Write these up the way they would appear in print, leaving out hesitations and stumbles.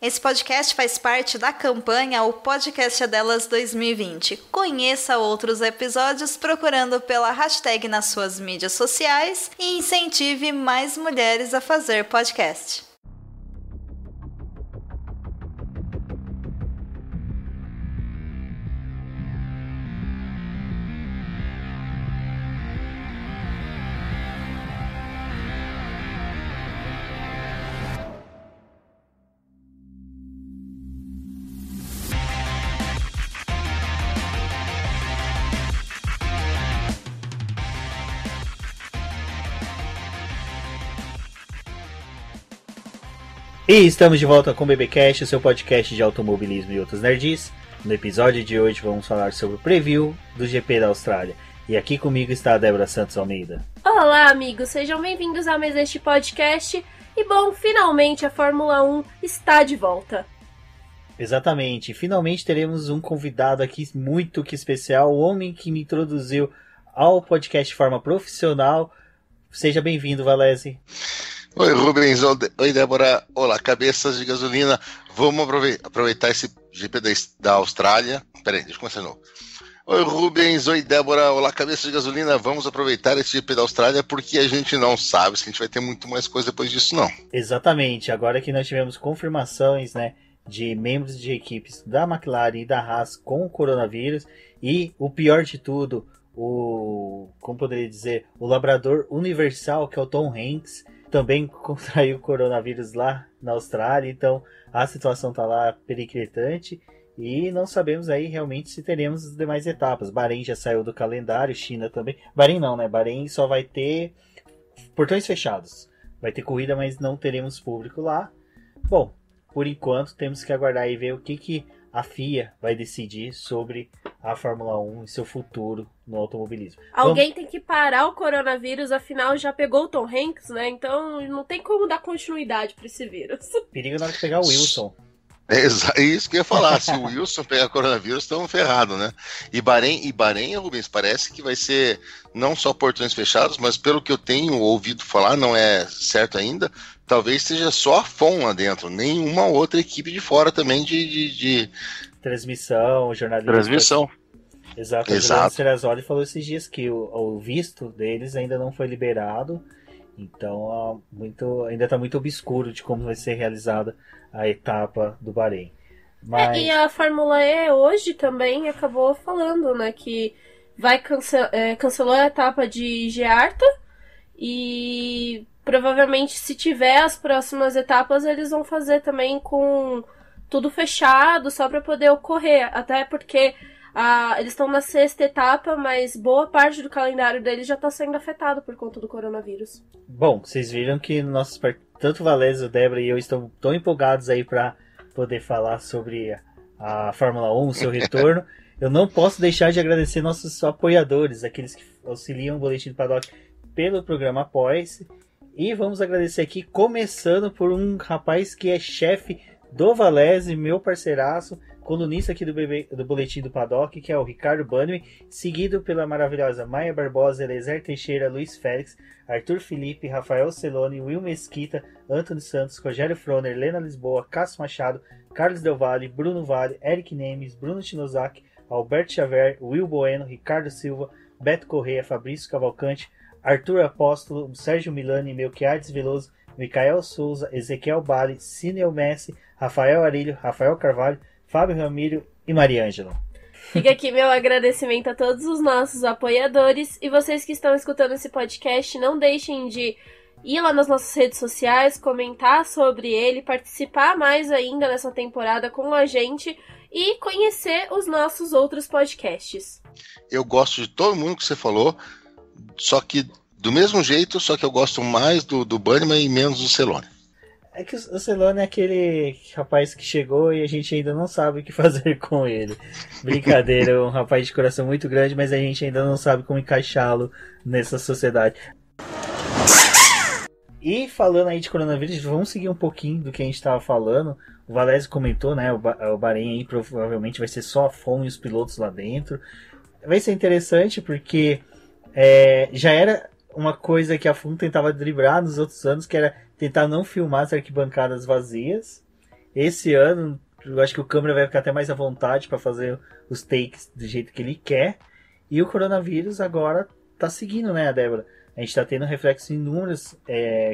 Esse podcast faz parte da campanha O Podcast é Delas 2020. Conheça outros episódios procurando pela hashtag nas suas mídias sociais e incentive mais mulheres a fazer podcast. E estamos de volta com o BBcast, o seu podcast de automobilismo e outros nerds. No episódio de hoje vamos falar sobre o preview do GP da Austrália. E aqui comigo está a Débora Santos Almeida. Olá amigos, sejam bem-vindos a mais este podcast. E bom, finalmente a Fórmula 1 está de volta. Exatamente, finalmente teremos um convidado aqui muito que especial, o homem que me introduziu ao podcast de forma profissional. Seja bem-vindo, Valese. Oi Rubens, oi Débora, olá cabeças de gasolina, vamos aproveitar esse GP da Austrália, peraí, deixa eu começar de novo. Oi Rubens, oi Débora, olá cabeças de gasolina, vamos aproveitar esse GP da Austrália porque a gente não sabe se a gente vai ter muito mais coisa depois disso não. Exatamente, agora que nós tivemos confirmações, né, de membros de equipes da McLaren e da Haas com o coronavírus e o pior de tudo, como poderia dizer, o labrador universal que é o Tom Hanks, também contraiu o coronavírus lá na Austrália, então a situação está lá periclitante e não sabemos aí realmente se teremos as demais etapas. Bahrein já saiu do calendário, China também. Bahrein não, né? Bahrein só vai ter portões fechados. Vai ter corrida, mas não teremos público lá. Bom, por enquanto temos que aguardar e ver o que a FIA vai decidir sobre a Fórmula 1 e seu futuro no automobilismo. Alguém tem que parar o coronavírus, afinal já pegou o Tom Hanks, né? Então não tem como dar continuidade para esse vírus. Perigo na hora de pegar o Wilson. É isso que eu ia falar, se o Wilson pegar coronavírus, estamos ferrados, né? E Bahrein, Rubens, parece que vai ser não só portões fechados, mas pelo que eu tenho ouvido falar, não é certo ainda, talvez seja só a FOM lá dentro, nenhuma outra equipe de fora também de... Transmissão, jornalismo. Transmissão. Exato. O Juliano Serrazoli falou esses dias que o visto deles ainda não foi liberado, então ainda está muito obscuro de como vai ser realizada a etapa do Bahrein. Mas... E a Fórmula E hoje também acabou falando, né, que vai cancelou a etapa de Jearta e provavelmente se tiver as próximas etapas eles vão fazer também com tudo fechado só para poder ocorrer, até porque eles estão na 6ª etapa, mas boa parte do calendário deles já está sendo afetado por conta do coronavírus. Bom, vocês viram que tanto o Valese, o Débora e eu estão tão empolgados aí para poder falar sobre a Fórmula 1, o seu retorno. Eu não posso deixar de agradecer nossos apoiadores, aqueles que auxiliam o Boletim do Paddock pelo programa Apoia-se. E vamos agradecer aqui, começando por um rapaz que é chefe do Valese, meu parceiraço, colunista aqui do Boletim do Paddock, que é o Ricardo Bannerman, seguido pela maravilhosa Maia Barbosa, Elezer Teixeira, Luiz Félix, Arthur Felipe, Rafael Celone, Will Mesquita, Antônio Santos, Rogério Froner, Lena Lisboa, Cássio Machado, Carlos Del Valle, Bruno Vale, Eric Nemes, Bruno Chinosaki, Alberto Xavier, Will Bueno, Ricardo Silva, Beto Correia, Fabrício Cavalcante, Arthur Apóstolo, Sérgio Milani, Melquiades Veloso, Micael Souza, Ezequiel Bale, Cineu Messi, Rafael Arilho, Rafael Carvalho, Fábio Ramiro e Mariângela. Fica aqui meu agradecimento a todos os nossos apoiadores e vocês que estão escutando esse podcast, não deixem de ir lá nas nossas redes sociais, comentar sobre ele, participar mais ainda nessa temporada com a gente e conhecer os nossos outros podcasts. Eu gosto de todo mundo que você falou, só que do mesmo jeito, só que eu gosto mais do Bannerman e menos do Celone. É que o Celone é aquele rapaz que chegou e a gente ainda não sabe o que fazer com ele. Brincadeira, é um rapaz de coração muito grande, mas a gente ainda não sabe como encaixá-lo nessa sociedade. E falando aí de coronavírus, vamos seguir um pouquinho do que a gente estava falando. O Valese comentou, né? O Bahrein aí provavelmente vai ser só a FOM e os pilotos lá dentro. Vai ser interessante porque já era uma coisa que a FOM tentava driblar nos outros anos, que era tentar não filmar as arquibancadas vazias. esse ano eu acho que o câmera vai ficar até mais à vontade para fazer os takes do jeito que ele quer. E o coronavírus agora tá seguindo, né, Débora? A gente está tendo reflexo em inúmeras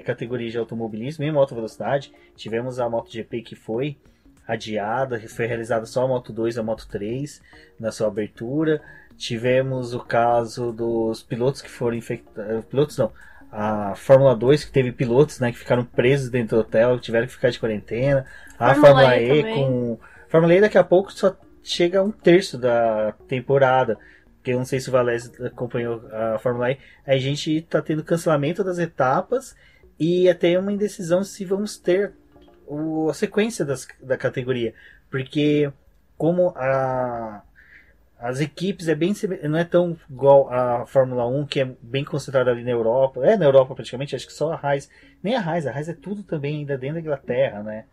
categorias de automobilismo, mesmo alta velocidade. Tivemos a MotoGP que foi adiada, foi realizada só a Moto 2 e a Moto 3 na sua abertura. Tivemos o caso dos pilotos que foram infectados. Pilotos não. A Fórmula 2 que teve pilotos, né, que ficaram presos dentro do hotel, tiveram que ficar de quarentena. A Fórmula E com... Fórmula E daqui a pouco só chega a 1/3 da temporada. Porque eu não sei se o Valese acompanhou a Fórmula E. A gente está tendo cancelamento das etapas e até uma indecisão se vamos ter a sequência da categoria. Porque como as equipes não é tão igual a Fórmula 1, que é bem concentrada ali na Europa. É na Europa praticamente, acho que só a Haas. Nem a Haas é tudo também ainda dentro da Inglaterra, né?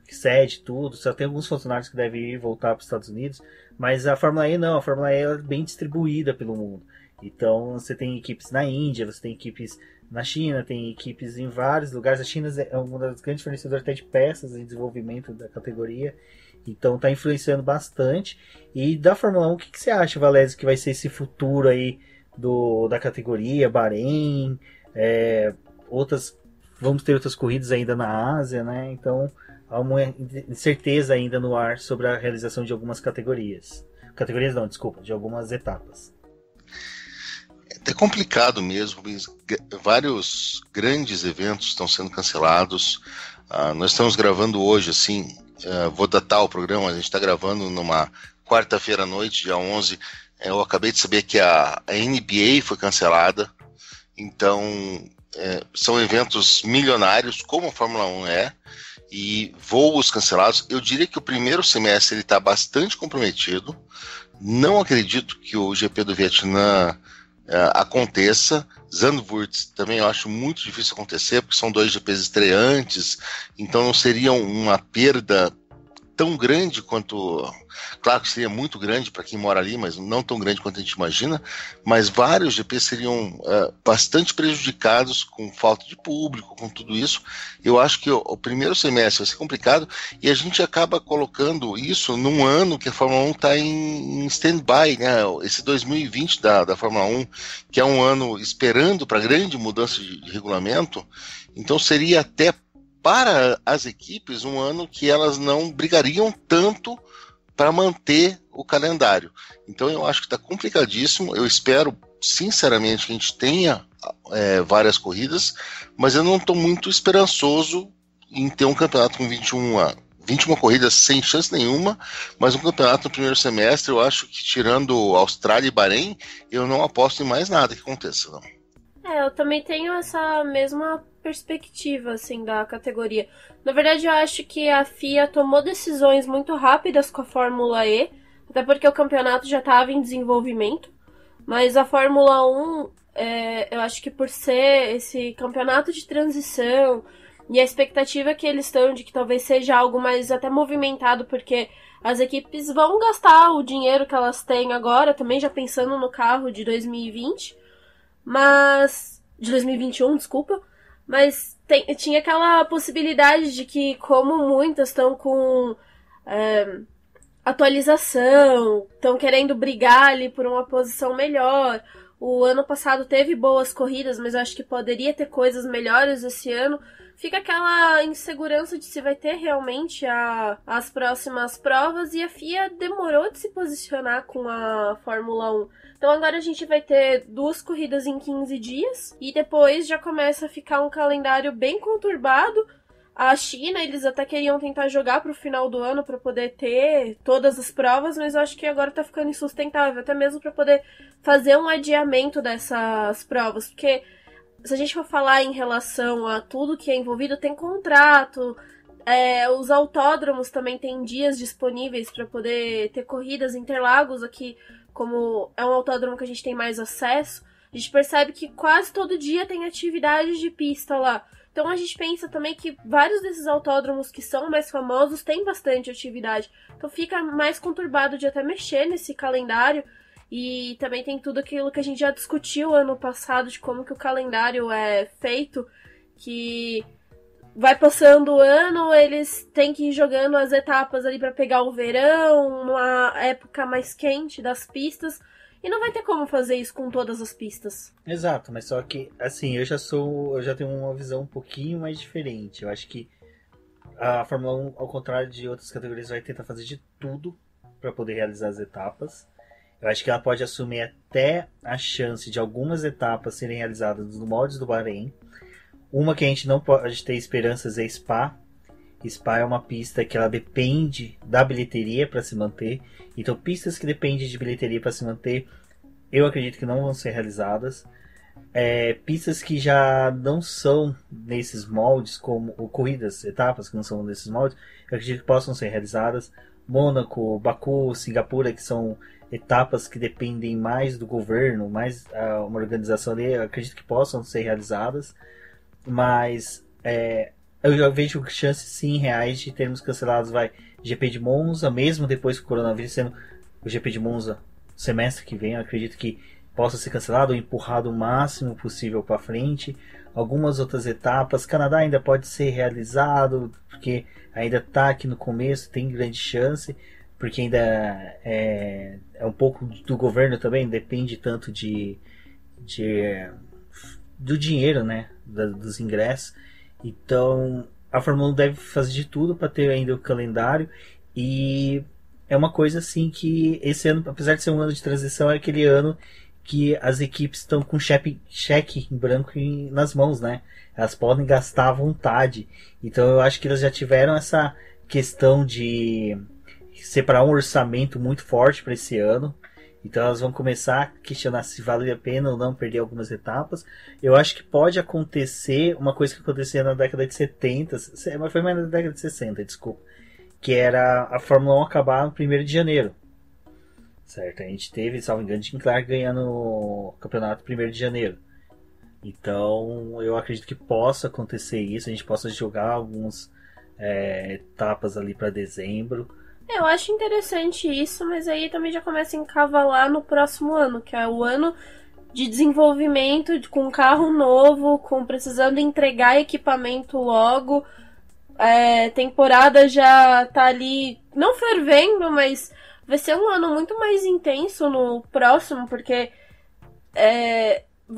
Que cede tudo, só tem alguns funcionários que devem ir voltar para os Estados Unidos, mas a Fórmula E não, a Fórmula E é bem distribuída pelo mundo. Então você tem equipes na Índia, você tem equipes na China, tem equipes em vários lugares. A China é uma das grandes fornecedoras até de peças em desenvolvimento da categoria, então está influenciando bastante. E da Fórmula 1, o que você acha, Valese, que vai ser esse futuro aí da categoria, Bahrein, vamos ter outras corridas ainda na Ásia, né? Então há uma incerteza ainda no ar sobre a realização de algumas categorias. Categorias não, desculpa, de algumas etapas. É até complicado mesmo, vários grandes eventos estão sendo cancelados. Nós estamos gravando hoje, assim, vou datar o programa, a gente está gravando numa quarta-feira à noite, dia 11. Eu acabei de saber que a NBA foi cancelada, então são eventos milionários, como a Fórmula 1 é, e voos cancelados. Eu diria que o primeiro semestre ele está bastante comprometido. Não acredito que o GP do Vietnã aconteça. Zandvoort também eu acho muito difícil acontecer, porque são 2 GPs estreantes, então não seria uma perda tão grande quanto... Claro que seria muito grande para quem mora ali, mas não tão grande quanto a gente imagina, mas vários GPs seriam bastante prejudicados com falta de público, com tudo isso. Eu acho que o primeiro semestre vai ser complicado e a gente acaba colocando isso num ano que a Fórmula 1 está em stand-by, né? Esse 2020 da Fórmula 1, que é um ano esperando para grande mudança de regulamento, então seria até para as equipes um ano que elas não brigariam tanto para manter o calendário. Então eu acho que está complicadíssimo. Eu espero sinceramente que a gente tenha várias corridas, mas eu não estou muito esperançoso em ter um campeonato com 21 corridas sem chance nenhuma, mas um campeonato no primeiro semestre. Eu acho que, tirando Austrália e Bahrein, eu não aposto em mais nada que aconteça, não. Eu também tenho essa mesma perspectiva, assim, da categoria. Na verdade, eu acho que a FIA tomou decisões muito rápidas com a Fórmula E, até porque o campeonato já estava em desenvolvimento, mas a Fórmula 1, eu acho que por ser esse campeonato de transição e a expectativa que eles estão de que talvez seja algo mais até movimentado, porque as equipes vão gastar o dinheiro que elas têm agora, também já pensando no carro de 2020, de 2021, desculpa, mas tinha aquela possibilidade de que, como muitas estão com atualização, estão querendo brigar ali por uma posição melhor. O ano passado teve boas corridas, mas eu acho que poderia ter coisas melhores esse ano. Fica aquela insegurança de se vai ter realmente as próximas provas, e a FIA demorou de se posicionar com a Fórmula 1. Então agora a gente vai ter 2 corridas em 15 dias, e depois já começa a ficar um calendário bem conturbado. A China, eles até queriam tentar jogar pro final do ano para poder ter todas as provas, mas eu acho que agora tá ficando insustentável, até mesmo para poder fazer um adiamento dessas provas, porque se a gente for falar em relação a tudo que é envolvido, tem contrato, os autódromos também têm dias disponíveis para poder ter corridas. Interlagos aqui, como é um autódromo que a gente tem mais acesso, a gente percebe que quase todo dia tem atividade de pista lá. Então a gente pensa também que vários desses autódromos que são mais famosos têm bastante atividade. Então fica mais conturbado de até mexer nesse calendário. E também tem tudo aquilo que a gente já discutiu ano passado, de como que o calendário é feito, que vai passando o ano, eles têm que ir jogando as etapas ali pra pegar o verão, uma época mais quente das pistas, e não vai ter como fazer isso com todas as pistas. Exato, mas só que, assim, eu já tenho uma visão um pouquinho mais diferente. Eu acho que a Fórmula 1, ao contrário de outras categorias, vai tentar fazer de tudo para poder realizar as etapas. Eu acho que ela pode assumir até a chance de algumas etapas serem realizadas no moldes do Bahrein. Uma que a gente não pode ter esperanças é Spa. Spa é uma pista que ela depende da bilheteria para se manter. Então, pistas que dependem de bilheteria para se manter, eu acredito que não vão ser realizadas. Pistas que já não são nesses moldes, como corridas, etapas que não são nesses moldes, eu acredito que possam ser realizadas. Mônaco, Baku, Singapura, que são etapas que dependem mais do governo, mais uma organização ali, eu acredito que possam ser realizadas. Mas eu já vejo chances sim reais de termos cancelados GP de Monza, mesmo depois que o coronavírus, sendo o GP de Monza semestre que vem, eu acredito que possa ser cancelado ou empurrado o máximo possível para frente. Algumas outras etapas, Canadá ainda pode ser realizado, porque ainda está aqui no começo, tem grande chance, porque ainda é um pouco do governo também, depende tanto do dinheiro, né, dos ingressos. Então a Fórmula 1 deve fazer de tudo para ter ainda o calendário, e é uma coisa assim que esse ano, apesar de ser um ano de transição, é aquele ano que as equipes estão com cheque em branco nas mãos, né? Elas podem gastar à vontade. Então eu acho que elas já tiveram essa questão de separar um orçamento muito forte para esse ano. Então elas vão começar a questionar se vale a pena ou não perder algumas etapas. Eu acho que pode acontecer uma coisa que acontecia na década de 70, mas foi mais na década de 60, desculpa, que era a Fórmula 1 acabar no 1º de janeiro. Certo? A gente teve, salvo engano, Jim Clark ganhando o campeonato 1º de janeiro. Então eu acredito que possa acontecer isso, a gente possa jogar algumas etapas ali para dezembro. Eu acho interessante isso, mas aí também já começa a encavalar no próximo ano, que é o ano de desenvolvimento, com carro novo, com precisando entregar equipamento logo. Temporada já tá ali, não fervendo, mas vai ser um ano muito mais intenso no próximo, porque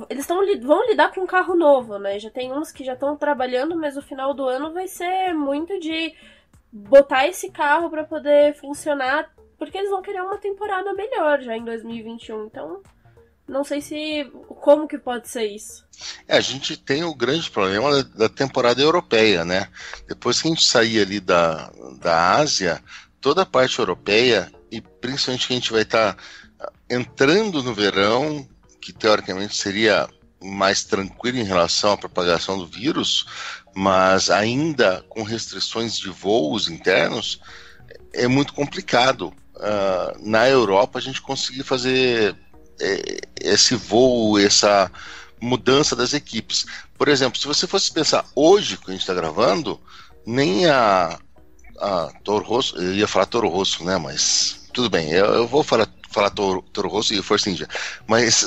eles vão lidar com um carro novo, né? Já tem uns que já estão trabalhando, mas o final do ano vai ser muito de botar esse carro para poder funcionar, porque eles vão querer uma temporada melhor já em 2021. Então, não sei como que pode ser isso. A gente tem o grande problema da temporada europeia, né? Depois que a gente sair ali da Ásia, toda a parte europeia, e principalmente que a gente vai estar entrando no verão, que teoricamente seria mais tranquilo em relação à propagação do vírus, mas ainda com restrições de voos internos, é muito complicado. Na Europa a gente conseguir fazer esse voo, essa mudança das equipes. Por exemplo, se você fosse pensar hoje que a gente está gravando, nem a Toro Rosso, eu ia falar Toro Rosso, né? Mas tudo bem, eu vou falar Toro Rosso e Force India, mas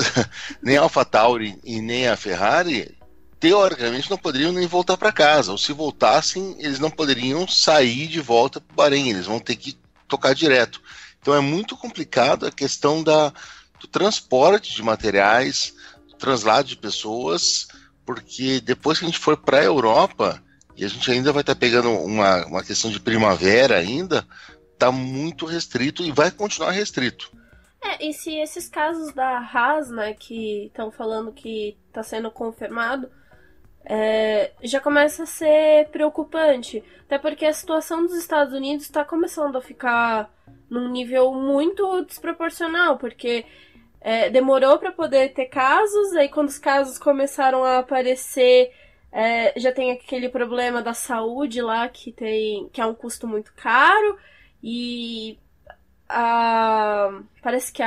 nem a AlphaTauri e nem a Ferrari teoricamente não poderiam nem voltar para casa, ou se voltassem, eles não poderiam sair de volta para o Bahrein, eles vão ter que tocar direto. Então é muito complicado a questão do transporte de materiais, do translado de pessoas, porque depois que a gente for para a Europa, e a gente ainda vai estar pegando uma questão de primavera ainda, está muito restrito e vai continuar restrito. E se esses casos da Haas, né, que estão falando que está sendo confirmado, já começa a ser preocupante. Até porque a situação dos Estados Unidos está começando a ficar num nível muito desproporcional, porque demorou para poder ter casos, aí quando os casos começaram a aparecer, já tem aquele problema da saúde lá, que é um custo muito caro, e parece que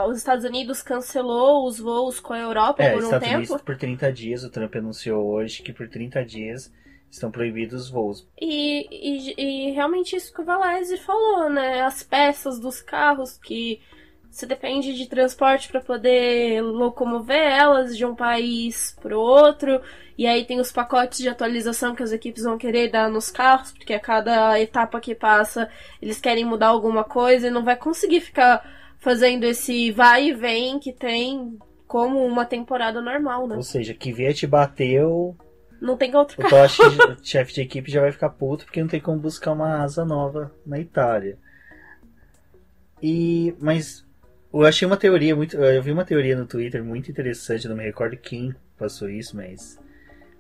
os Estados Unidos cancelou os voos com a Europa por um Estados tempo. Unidos por 30 dias, o Trump anunciou hoje que por 30 dias estão proibidos os voos. E realmente isso que o Valese falou, né? As peças dos carros que você depende de transporte para poder locomover elas de um país para o outro. E aí tem os pacotes de atualização que as equipes vão querer dar nos carros, porque a cada etapa que passa eles querem mudar alguma coisa e não vai conseguir ficar fazendo esse vai e vem que tem como uma temporada normal, né? Ou seja, que Kvyat bateu... Não tem outro carro. Então acho que o chefe de equipe já vai ficar puto porque não tem como buscar uma asa nova na Itália. Mas eu achei uma teoria eu vi uma teoria no Twitter muito interessante, não me recordo quem passou isso, mas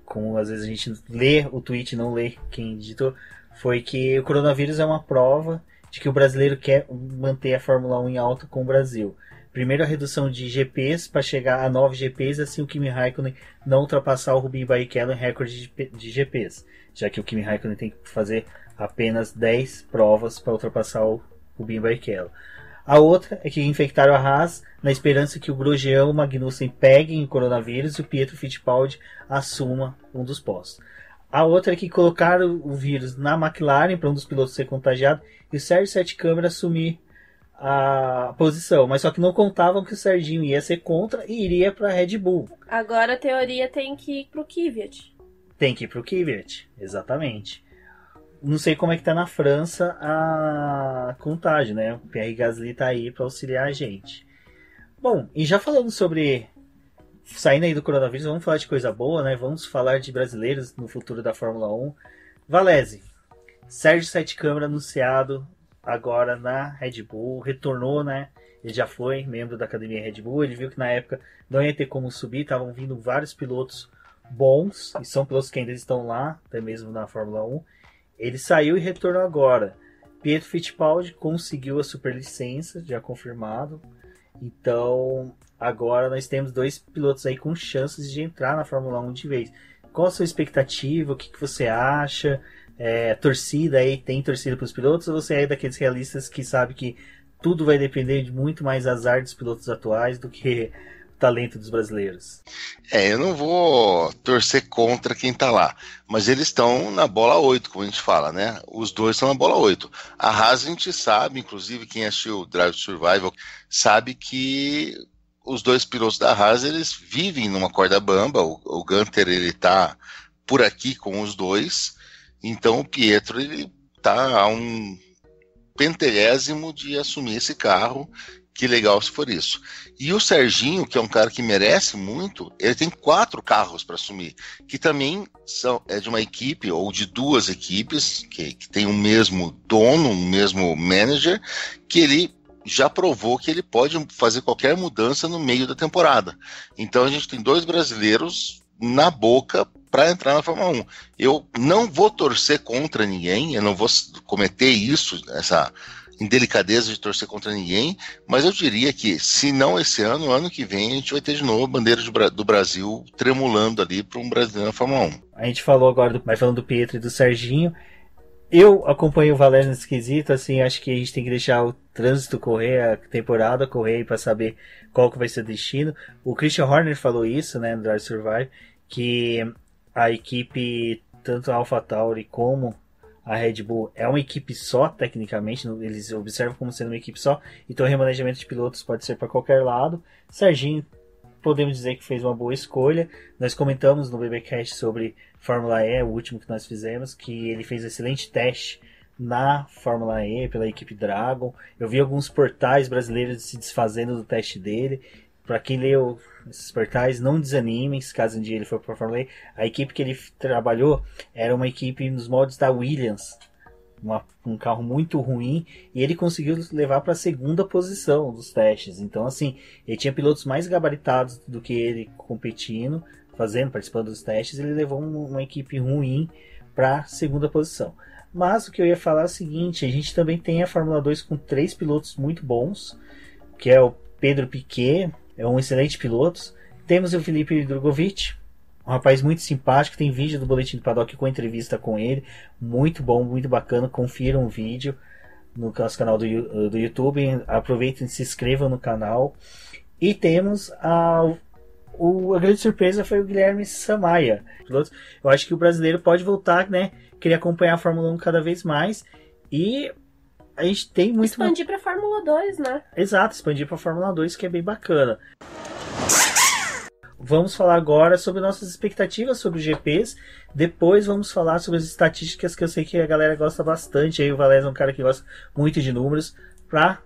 como às vezes a gente lê o tweet e não lê quem digitou, foi que o coronavírus é uma prova de que o brasileiro quer manter a Fórmula 1 em alta com o Brasil. Primeiro a redução de GPs para chegar a 9 GPs, assim o Kimi Raikkonen não ultrapassar o Rubinho Barrichello em recorde de GPs, já que o Kimi Raikkonen tem que fazer apenas 10 provas para ultrapassar o Rubinho Barrichello. A outra é que infectaram a Haas na esperança que o Grosjean e o Magnussen peguem o coronavírus e o Pietro Fittipaldi assuma um dos postos. A outra é que colocaram o vírus na McLaren para um dos pilotos ser contagiado e o Sérgio Sete Câmara assumir a posição, mas só que não contavam que o Serginho ia ser contra e iria para a Red Bull. Agora a teoria tem que ir pro Kvyat. Tem que ir pro Kvyat, exatamente. Não sei como é que tá na França a contagem, né? O Pierre Gasly tá aí para auxiliar a gente. Bom, e já falando sobre saindo aí do coronavírus, vamos falar de coisa boa, né? Vamos falar de brasileiros no futuro da Fórmula 1. Valese, Sérgio Sete Câmara anunciado agora na Red Bull, retornou, né? Ele já foi membro da academia Red Bull, ele viu que na época não ia ter como subir, estavam vindo vários pilotos bons, e são pilotos que ainda estão lá, até mesmo na Fórmula 1. Ele saiu e retornou agora. Pietro Fittipaldi conseguiu a superlicença, já confirmado. Então, agora nós temos 2 pilotos aí com chances de entrar na Fórmula 1 de vez. Qual a sua expectativa? O que você acha? Torcida aí, tem torcida para os pilotos, ou você é daqueles realistas que sabe que tudo vai depender de muito mais azar dos pilotos atuais do que o talento dos brasileiros? Eu não vou torcer contra quem tá lá, mas eles estão na bola 8, como a gente fala, né? Os dois estão na bola 8. A Haas a gente sabe, inclusive quem assistiu o Drive to Survival, sabe que os dois pilotos da Haas, eles vivem numa corda bamba. O Gunter, ele tá por aqui com os dois. Então o Pietro, ele tá a um pentelésimo de assumir esse carro. Que legal se for isso. E o Serginho, que é um cara que merece muito, ele tem 4 carros para assumir, que também é de uma equipe ou de 2 equipes, que tem o mesmo dono, o mesmo manager, que ele já provou que ele pode fazer qualquer mudança no meio da temporada. Então a gente tem 2 brasileiros na boca para entrar na Fórmula 1. Eu não vou torcer contra ninguém, eu não vou cometer isso, essa indelicadeza de torcer contra ninguém, mas eu diria que, se não esse ano, ano que vem, a gente vai ter de novo a bandeira do Brasil tremulando ali para um brasileiro na Fórmula 1. A gente falou agora, mas falando do Pietro e do Serginho, eu acompanho o Valério nesse quesito, assim, acho que a gente tem que deixar o trânsito correr, a temporada correr para saber qual que vai ser o destino. O Christian Horner falou isso, né, no Drive Survive, que a equipe, tanto a AlphaTauri como a Red Bull, é uma equipe só, tecnicamente, eles observam como sendo uma equipe só, então o remanejamento de pilotos pode ser para qualquer lado. Serginho, podemos dizer que fez uma boa escolha. Nós comentamos no BBcast sobre Fórmula E, o último que nós fizemos, que ele fez um excelente teste na Fórmula E pela equipe Dragon. Eu vi alguns portais brasileiros se desfazendo do teste dele. Para quem leu esses portais, não desanimem se caso um dia ele for para a Fórmula E. A equipe que ele trabalhou era uma equipe nos moldes da Williams, um carro muito ruim, e ele conseguiu levar para a 2ª posição dos testes. Então, assim, ele tinha pilotos mais gabaritados do que ele competindo, participando dos testes. Ele levou uma equipe ruim para a 2ª posição. Mas o que eu ia falar é o seguinte: a gente também tem a Fórmula 2 com 3 pilotos muito bons, que é o Pedro Piquet, é um excelente piloto. Temos o Felipe Drogovic, um rapaz muito simpático, tem vídeo do Boletim do Paddock com entrevista com ele, muito bom, muito bacana. Confiram o vídeo no nosso canal do YouTube, aproveitem e se inscrevam no canal. E temos a grande surpresa foi o Guilherme Samaia. Eu acho que o brasileiro pode voltar, né, querer acompanhar a Fórmula 1 cada vez mais, e a gente tem muito... Expandir pra Fórmula 2, né? Exato, expandir pra Fórmula 2, que é bem bacana. Vamos falar agora sobre nossas expectativas sobre os GPs. Depois vamos falar sobre as estatísticas, que eu sei que a galera gosta bastante. Aí o Valéz é um cara que gosta muito de números, para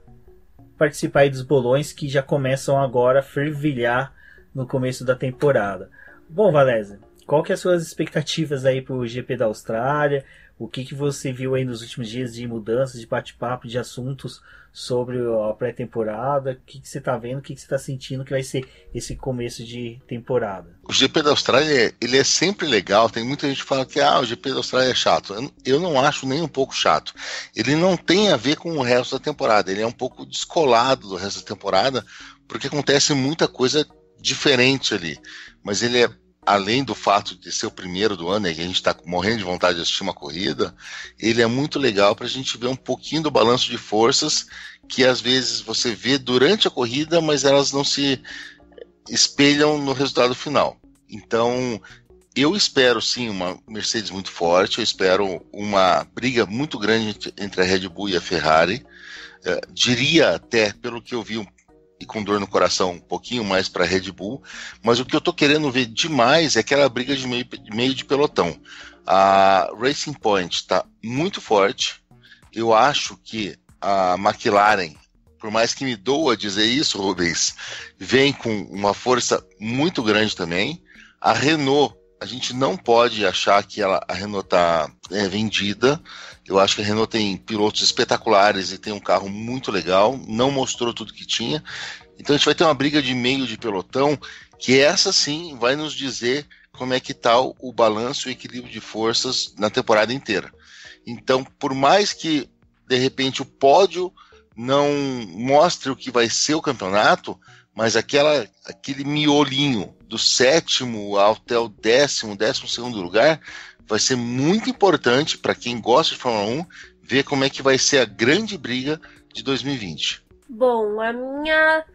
participar aí dos bolões que já começam agora a fervilhar no começo da temporada. Bom, Valéz, qual que é as suas expectativas aí pro GP da Austrália? O que você viu aí nos últimos dias de mudanças, de bate-papo, de assuntos sobre a pré-temporada? O que você está vendo, o que você está sentindo que vai ser esse começo de temporada? O GP da Austrália, ele é sempre legal. Tem muita gente que fala que o GP da Austrália é chato. Eu não acho nem um pouco chato. Ele não tem a ver com o resto da temporada. Ele é um pouco descolado do resto da temporada, porque acontece muita coisa diferente ali. Mas ele é, além do fato de ser o primeiro do ano, e que a gente está morrendo de vontade de assistir uma corrida, ele é muito legal para a gente ver um pouquinho do balanço de forças que às vezes você vê durante a corrida, mas elas não se espelham no resultado final. Então, eu espero sim uma Mercedes muito forte, eu espero uma briga muito grande entre a Red Bull e a Ferrari. Diria até, pelo que eu vi e com dor no coração, um pouquinho mais para a Red Bull, mas o que eu estou querendo ver demais é aquela briga de meio de pelotão. A Racing Point está muito forte. Eu acho que a McLaren, por mais que me doa dizer isso, Rubens, vem com uma força muito grande também. A Renault, a gente não pode achar que a Renault está vendida. Eu acho que a Renault tem pilotos espetaculares e tem um carro muito legal, não mostrou tudo que tinha. Então a gente vai ter uma briga de meio de pelotão, que essa sim vai nos dizer como é que está o balanço e o equilíbrio de forças na temporada inteira. Então, por mais que de repente o pódio não mostre o que vai ser o campeonato, mas aquele miolinho do 7º até o 12º lugar vai ser muito importante para quem gosta de Fórmula 1 ver como é que vai ser a grande briga de 2020. Bom, a minha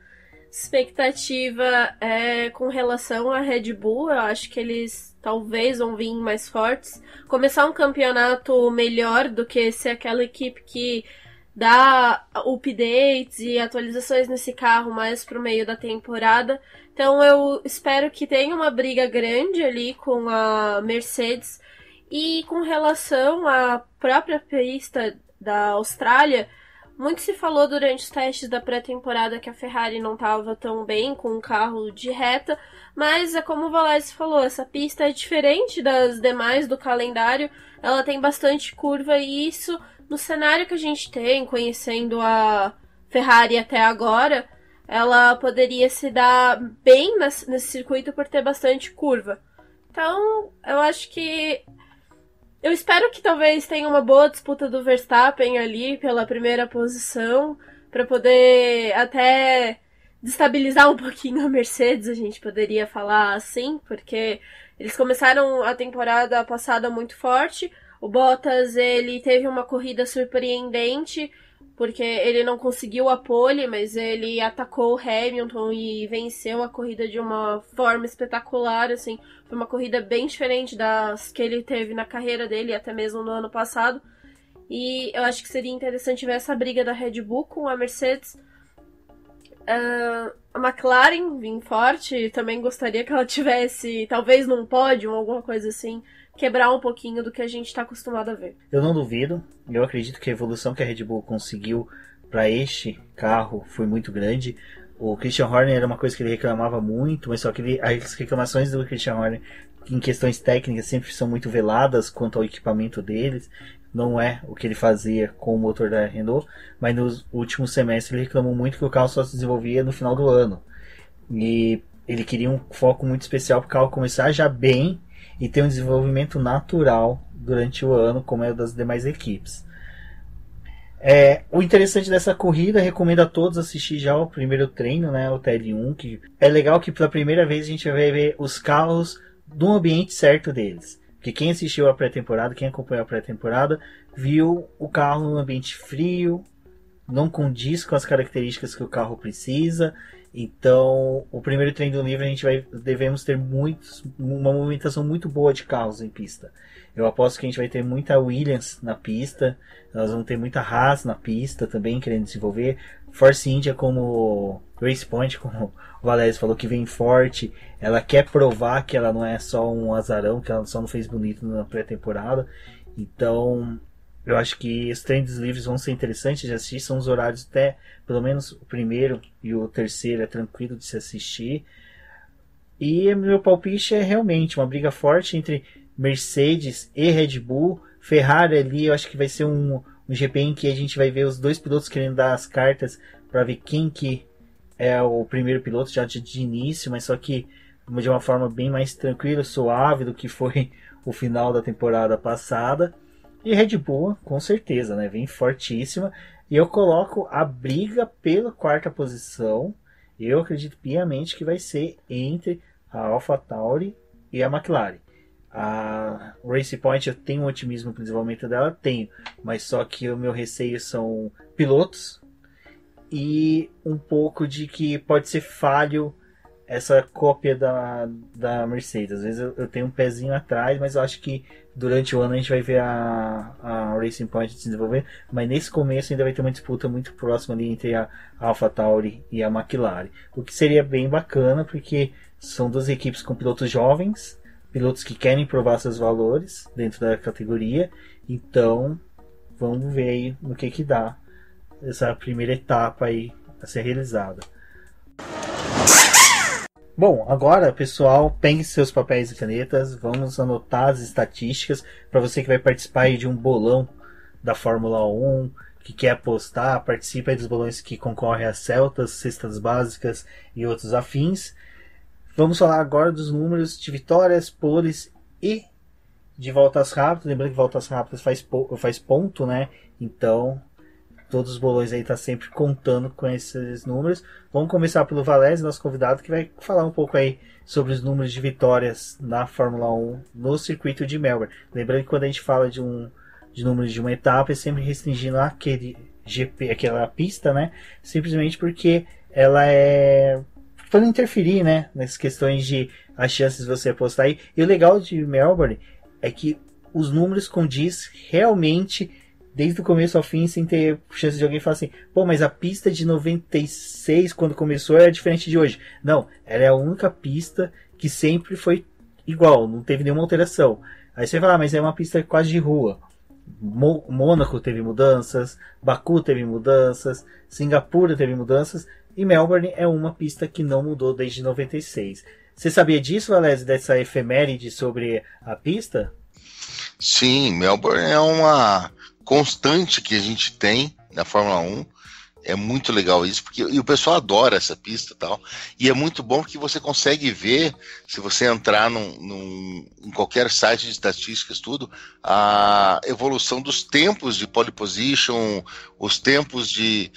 expectativa é com relação à Red Bull. Eu acho que eles talvez vão vir mais fortes, começar um campeonato melhor do que ser aquela equipe que dá updates e atualizações nesse carro mais pro meio da temporada. Então eu espero que tenha uma briga grande ali com a Mercedes. E com relação à própria pista da Austrália, muito se falou durante os testes da pré-temporada que a Ferrari não estava tão bem com um carro de reta, mas é como o Valéz falou, essa pista é diferente das demais do calendário, ela tem bastante curva e isso, no cenário que a gente tem, conhecendo a Ferrari até agora, ela poderia se dar bem nesse circuito por ter bastante curva. Então, eu acho que... Eu espero que talvez tenha uma boa disputa do Verstappen ali pela primeira posição, para poder até destabilizar um pouquinho a Mercedes, a gente poderia falar assim, porque eles começaram a temporada passada muito forte. O Bottas, ele teve uma corrida surpreendente, porque ele não conseguiu a pole, mas ele atacou o Hamilton e venceu a corrida de uma forma espetacular, assim. Foi uma corrida bem diferente das que ele teve na carreira dele, até mesmo no ano passado. E eu acho que seria interessante ver essa briga da Red Bull com a Mercedes. A McLaren vem forte, também gostaria que ela tivesse, talvez num pódio, alguma coisa assim, quebrar um pouquinho do que a gente está acostumado a ver. Eu não duvido, eu acredito que a evolução que a Red Bull conseguiu para este carro foi muito grande. O Christian Horner era uma coisa que ele reclamava muito, mas só que as reclamações do Christian Horner em questões técnicas sempre são muito veladas quanto ao equipamento deles. Não é o que ele fazia com o motor da Renault, mas nos últimos semestres ele reclamou muito que o carro só se desenvolvia no final do ano. E ele queria um foco muito especial para o carro começar já bem e ter um desenvolvimento natural durante o ano, como é o das demais equipes. O interessante dessa corrida, recomendo a todos assistir já o primeiro treino, né, o TL1, que é legal que pela primeira vez a gente vai ver os carros no ambiente certo deles. Porque quem assistiu a pré-temporada, quem acompanhou a pré-temporada, viu o carro no ambiente frio, não condiz com as características que o carro precisa. Então, o primeiro treino do livro devemos ter uma movimentação muito boa de carros em pista. Eu aposto que a gente vai ter muita Williams na pista, nós vamos ter muita Haas na pista também querendo desenvolver. Force India, como Race Point, como o Valério falou, que vem forte, ela quer provar que ela não é só um azarão, que ela só não fez bonito na pré-temporada. Então, eu acho que os treinos livres vão ser interessantes de assistir, são os horários até, pelo menos o primeiro e o terceiro é tranquilo de se assistir. E meu palpite é realmente uma briga forte entre Mercedes e Red Bull. Ferrari ali, eu acho que vai ser um GP em que a gente vai ver os dois pilotos querendo dar as cartas para ver quem que é o primeiro piloto já de início, mas só que de uma forma bem mais tranquila, suave do que foi o final da temporada passada. E Red Bull, com certeza, né, vem fortíssima. E eu coloco a briga pela quarta posição. Eu acredito piamente que vai ser entre a AlphaTauri e a McLaren. A Race Point, eu tenho um otimismo para o desenvolvimento dela, tenho, mas só que o meu receio são pilotos e um pouco de que pode ser falho essa cópia da Mercedes. Às vezes eu tenho um pezinho atrás, mas eu acho que durante o ano a gente vai ver a Racing Point se desenvolver, mas nesse começo ainda vai ter uma disputa muito próxima ali entre a AlphaTauri e a McLaren, o que seria bem bacana, porque são duas equipes com pilotos jovens, pilotos que querem provar seus valores dentro da categoria. Então vamos ver aí no que dá essa primeira etapa aí a ser realizada. Bom, agora pessoal, pegue seus papéis e canetas, vamos anotar as estatísticas para você que vai participar aí de um bolão da Fórmula 1, que quer apostar, participa aí dos bolões que concorrem a Celtas, cestas básicas e outros afins. Vamos falar agora dos números de vitórias, poles e de voltas rápidas. Lembrando que voltas rápidas faz ponto, né? Então, todos os bolões aí tá sempre contando com esses números. Vamos começar pelo Valese, nosso convidado, que vai falar um pouco aí sobre os números de vitórias na Fórmula 1 no circuito de Melbourne. Lembrando que quando a gente fala de números de uma etapa, é sempre restringindo aquele GP, aquela pista, né? Simplesmente porque ela é para não interferir, né, nas questões de as chances de você apostar aí. E o legal de Melbourne é que os números condiz realmente desde o começo ao fim, sem ter chance de alguém falar assim, pô, mas a pista de 96 quando começou era diferente de hoje. Não, ela é a única pista que sempre foi igual, não teve nenhuma alteração. Aí você fala, mas é uma pista quase de rua. Mônaco teve mudanças, Baku teve mudanças, Singapura teve mudanças, e Melbourne é uma pista que não mudou desde 96. Você sabia disso, Valério, dessa efeméride sobre a pista? Sim, Melbourne é uma constante que a gente tem na Fórmula 1. É muito legal isso, porque e o pessoal adora essa pista e tal. E é muito bom porque você consegue ver, se você entrar em qualquer site de estatísticas, tudo, a evolução dos tempos de pole position, os tempos de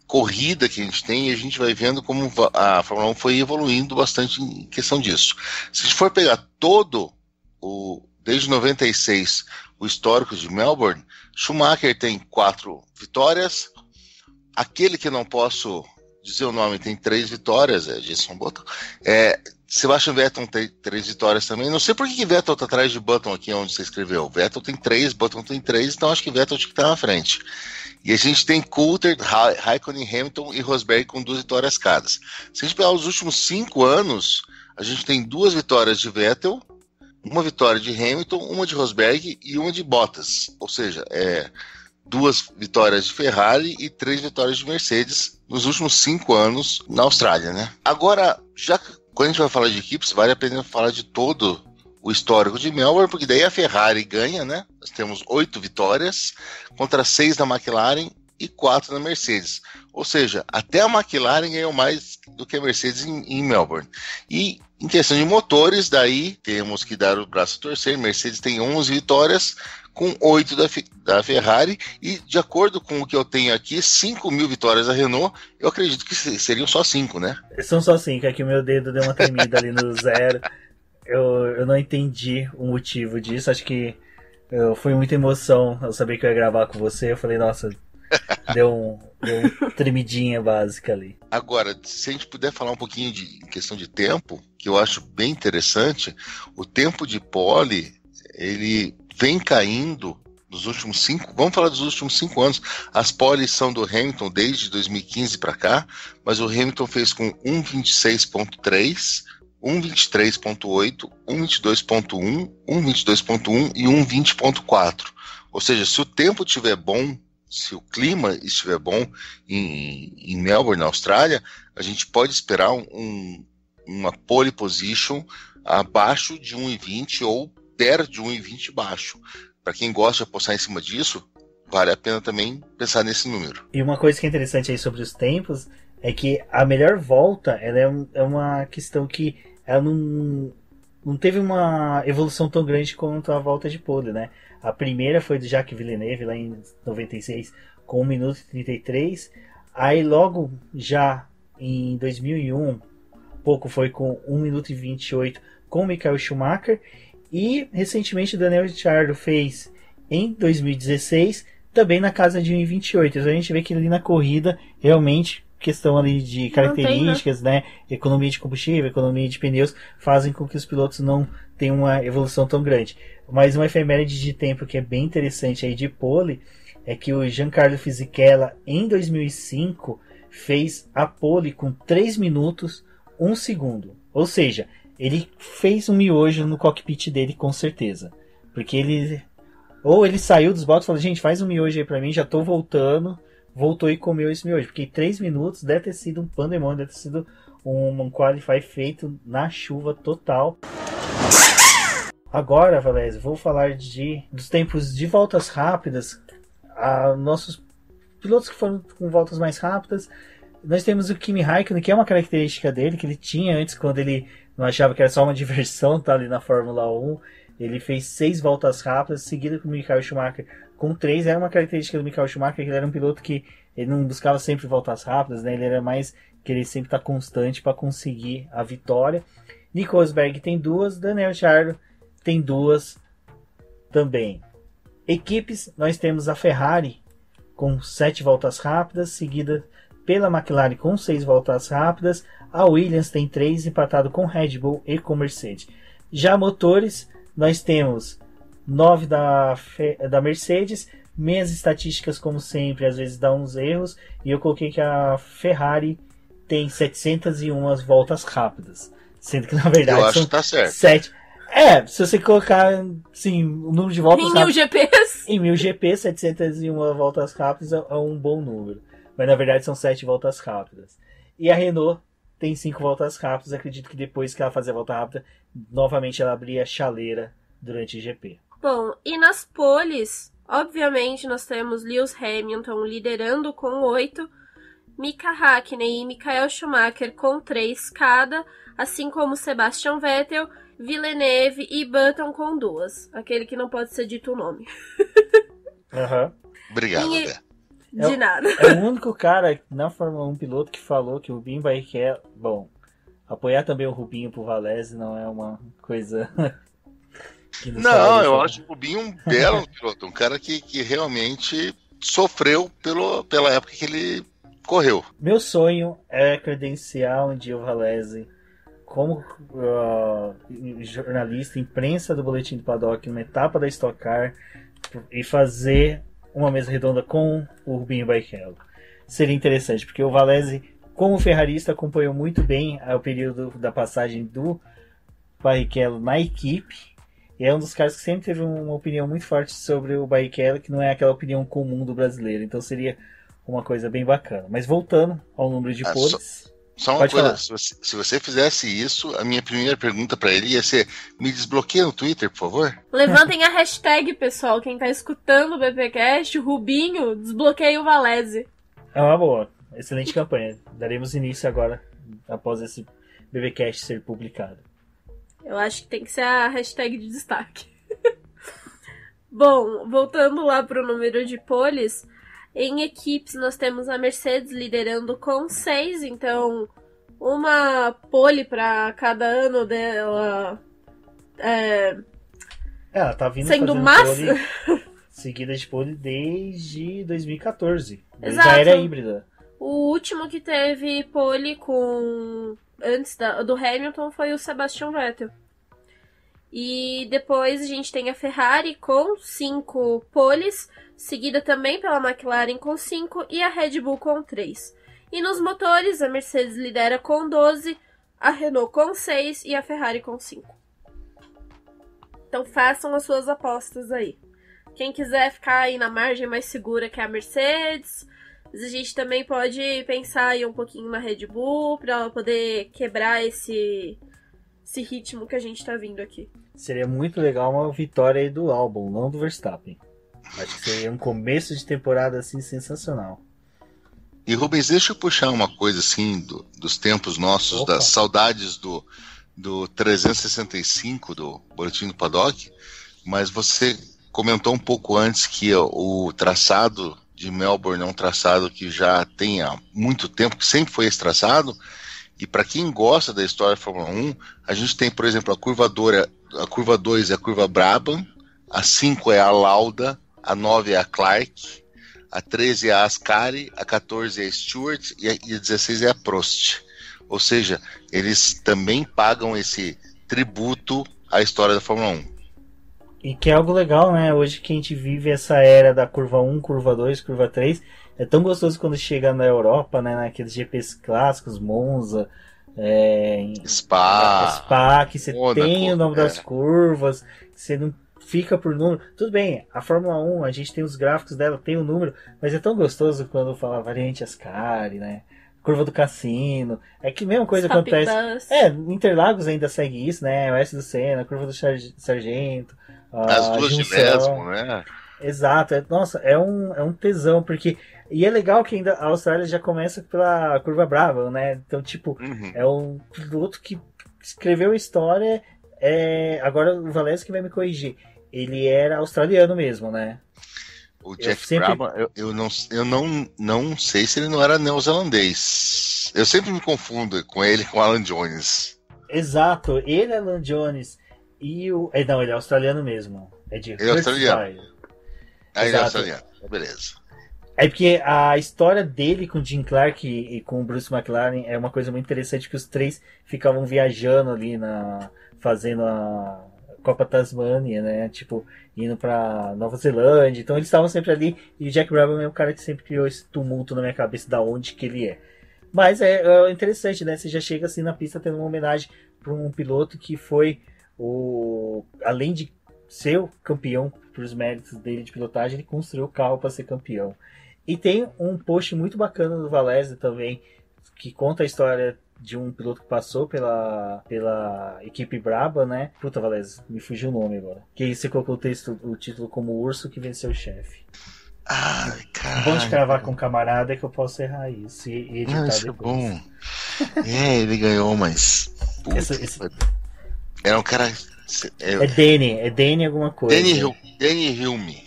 corrida que a gente tem, e a gente vai vendo como a Fórmula 1 foi evoluindo bastante em questão disso. Se a gente for pegar desde 96, o histórico de Melbourne, Schumacher tem 4 vitórias, aquele que não posso dizer o nome tem 3 vitórias, é Jenson Button, Sebastian Vettel tem 3 vitórias também. Não sei por que Vettel está atrás de Button aqui onde você escreveu. Vettel tem 3, Button tem 3, então acho que Vettel tinha que estar na frente. E a gente tem Coulter, Raikkonen, Hamilton e Rosberg com 2 vitórias cada. Se a gente pegar os últimos 5 anos, a gente tem 2 vitórias de Vettel, 1 vitória de Hamilton, 1 de Rosberg e 1 de Bottas. Ou seja, 2 vitórias de Ferrari e 3 vitórias de Mercedes nos últimos 5 anos na Austrália, né? Agora, quando a gente vai falar de equipes, vale a pena falar de todo o histórico de Melbourne, porque daí a Ferrari ganha, né? Nós temos 8 vitórias contra 6 da McLaren e 4 da Mercedes. Ou seja, até a McLaren ganhou mais do que a Mercedes em Melbourne. E em questão de motores, daí temos que dar o braço a torcer. Mercedes tem 11 vitórias com 8 da Ferrari, e de acordo com o que eu tenho aqui, 5.000 vitórias da Renault, eu acredito que seriam só 5, né? São só 5, é que o meu dedo deu uma tremida ali no 0. Eu não entendi o motivo disso, acho que foi muita emoção ao saber que eu ia gravar com você. Eu falei, nossa, deu uma tremidinha básica ali. Agora, se a gente puder falar um pouquinho de questão de tempo, que eu acho bem interessante, o tempo de pole, ele vem caindo nos últimos 5, vamos falar dos últimos 5 anos. As poles são do Hamilton desde 2015 para cá, mas o Hamilton fez com 1:26.3, 1:23.8, 1:22.1, 1:22.1 e 1:20.4. Ou seja, se o tempo estiver bom, se o clima estiver bom em Melbourne, na Austrália, a gente pode esperar uma pole position abaixo de 1:20 ou perto de 1:20 baixo. Para quem gosta de apostar em cima disso, vale a pena também pensar nesse número. E uma coisa que é interessante aí sobre os tempos é que a melhor volta ela é uma questão que ela não teve uma evolução tão grande quanto a volta de pole, né? A primeira foi do Jacques Villeneuve lá em 96 com 1 minuto e 33. Aí logo já em 2001, pouco foi com 1 minuto e 28 com Michael Schumacher. E recentemente o Daniel Ricciardo fez em 2016 também na casa de 1,28. Então a gente vê que ali na corrida realmente questão ali de características, né? Economia de combustível, economia de pneus fazem com que os pilotos não tenham uma evolução tão grande. Mas uma efeméride de tempo que é bem interessante aí de pole é que o Giancarlo Fisichella em 2005 fez a pole com 3 minutos 1 segundo. Ou seja, ele fez um miojo no cockpit dele com certeza. Porque ele saiu dos boxes e falou, gente, faz um miojo aí pra mim, já tô voltando. Voltou e comeu esse miojo. Porque 3 minutos deve ter sido um pandemônio, deve ter sido um qualify feito na chuva total. Agora, Valézio, vou falar dos tempos de voltas rápidas. Nossos pilotos que foram com voltas mais rápidas. Nós temos o Kimi Raikkonen, que é uma característica dele, que ele tinha antes, quando ele não achava que era só uma diversão tá ali na Fórmula 1. Ele fez 6 voltas rápidas, seguido com o Michael Schumacher com 3. Era uma característica do Michael Schumacher, que ele era um piloto que ele não buscava sempre voltas rápidas, né? Ele era mais querer sempre estar constante para conseguir a vitória. Nico Rosberg tem 2, Daniel Ricciardo tem 2 também. Equipes, nós temos a Ferrari com 7 voltas rápidas, seguida pela McLaren com 6 voltas rápidas. A Williams tem 3, empatado com Red Bull e com Mercedes. Já motores, nós temos 9 da Mercedes. Minhas estatísticas, como sempre, às vezes dá uns erros. E eu coloquei que a Ferrari tem 701 voltas rápidas. Sendo que, na verdade, eu acho são que tá certo. 7. Se você colocar sim, o número de voltas rápidas... Em 1000 GP, 701 voltas rápidas é um bom número. Mas, na verdade, são 7 voltas rápidas. E a Renault tem 5 voltas rápidas. Acredito que depois que ela fazer a volta rápida, novamente ela abria a chaleira durante o GP. Bom, e nas poles, obviamente, nós temos Lewis Hamilton liderando com 8, Mika Hakkinen e Michael Schumacher com 3 cada, assim como Sebastian Vettel, Villeneuve e Button com 2. Aquele que não pode ser dito o nome. Obrigado, Bé. De nada. É o único cara na Fórmula 1 piloto que falou que o Rubinho Barrichello... Bom, apoiar também o Rubinho pro Valese não é uma coisa... Não, eu acho o Rubinho um belo piloto. Um cara que realmente sofreu pela época que ele correu. Meu sonho é credenciar um dia o Valese como jornalista, imprensa do Boletim do Paddock, numa etapa da Stock Car, e fazer uma mesa redonda com o Rubinho Barrichello. Seria interessante, porque o Valese, como ferrarista, acompanhou muito bem o período da passagem do Barrichello na equipe, e é um dos caras que sempre teve uma opinião muito forte sobre o Barrichello, que não é aquela opinião comum do brasileiro. Então seria uma coisa bem bacana. Mas voltando ao número de poles... Só uma coisa, se você fizesse isso, a minha primeira pergunta pra ele ia ser: me desbloqueia no Twitter, por favor? Levantem a hashtag, pessoal. Quem tá escutando o BPcast, o Rubinho, desbloqueia o Valese. É uma boa. Excelente campanha. Daremos início agora, após esse BBcast ser publicado. Eu acho que tem que ser a hashtag de destaque. Bom, voltando lá pro número de poles... Em equipes, nós temos a Mercedes liderando com 6, então uma pole para cada ano dela ela tá vindo sendo seguida de pole desde 2014, desde Exato. a era híbrida. O último que teve pole antes do Hamilton foi o Sebastian Vettel. E depois a gente tem a Ferrari com 5 poles, seguida também pela McLaren com 5 e a Red Bull com 3. E nos motores, a Mercedes lidera com 12, a Renault com 6 e a Ferrari com 5. Então façam as suas apostas aí. Quem quiser ficar aí na margem mais segura que é a Mercedes, a gente também pode pensar aí um pouquinho na Red Bull para ela poder quebrar esse ritmo que a gente tá vindo aqui. Seria muito legal uma vitória aí do Albon, não do Verstappen. Acho que seria um começo de temporada assim sensacional. E Rubens, deixa eu puxar uma coisa assim dos tempos nossos, Opa. das saudades do 365 do Boletim do Paddock, mas você comentou um pouco antes que o traçado de Melbourne é um traçado que já tem há muito tempo, que sempre foi esse traçado, e para quem gosta da história da Fórmula 1, a gente tem, por exemplo, a curva 2 é a curva Brabham, a 5 é a Lauda, a 9 é a Clark, a 13 é a Ascari, a 14 é a Stewart e a 16 é a Prost. Ou seja, eles também pagam esse tributo à história da Fórmula 1. E que é algo legal, né? Hoje que a gente vive essa era da curva 1, curva 2, curva 3, é tão gostoso quando chega na Europa, né? Naqueles GPs clássicos, Monza, Spa, que você Mônaco, tem o nome das curvas, que você não fica por número. Tudo bem, a Fórmula 1, a gente tem os gráficos dela, tem o número, mas é tão gostoso quando fala variante Ascari, né? Curva do Cassino. É que a mesma coisa Stop acontece. Bus. Interlagos ainda segue isso, né? Oeste do Senna, curva do Sargento. As duas de Lesmo, né? Exato. Nossa, é um tesão, porque... E é legal que ainda a Austrália já começa pela curva Brava, né? Então, tipo, é um piloto que escreveu a história. Agora o Valese que vai me corrigir. Ele era australiano mesmo, né? O Jeff Brabham, eu não sei se ele não era neozelandês. Eu sempre me confundo com ele com o Alan Jones. Exato, ele é Alan Jones e não, ele é australiano mesmo. Ele é australiano. Ele é australiano, beleza. É porque a história dele com o Jim Clark e com o Bruce McLaren é uma coisa muito interessante, que os três ficavam viajando ali fazendo a Copa Tasmania, né? Tipo, indo pra Nova Zelândia. Então eles estavam sempre ali, e o Jack Brabham é o cara que sempre criou esse tumulto na minha cabeça da onde que ele é. Mas é interessante, né? Você já chega assim na pista tendo uma homenagem para um piloto que foi além de ser o campeão por os méritos dele de pilotagem, ele construiu o carro para ser campeão. E tem um post muito bacana do Valese também, que conta a história de um piloto que passou pela equipe Brabham, né? Puta, Valese, me fugiu o nome agora. Que aí você colocou o título como o urso que venceu o chefe. Ai, cara. Bom de cravar com camarada é que eu posso errar isso e editar isso depois. É bom. Ele ganhou, mas... Era um cara... É Danny alguma coisa. Danny Hilme.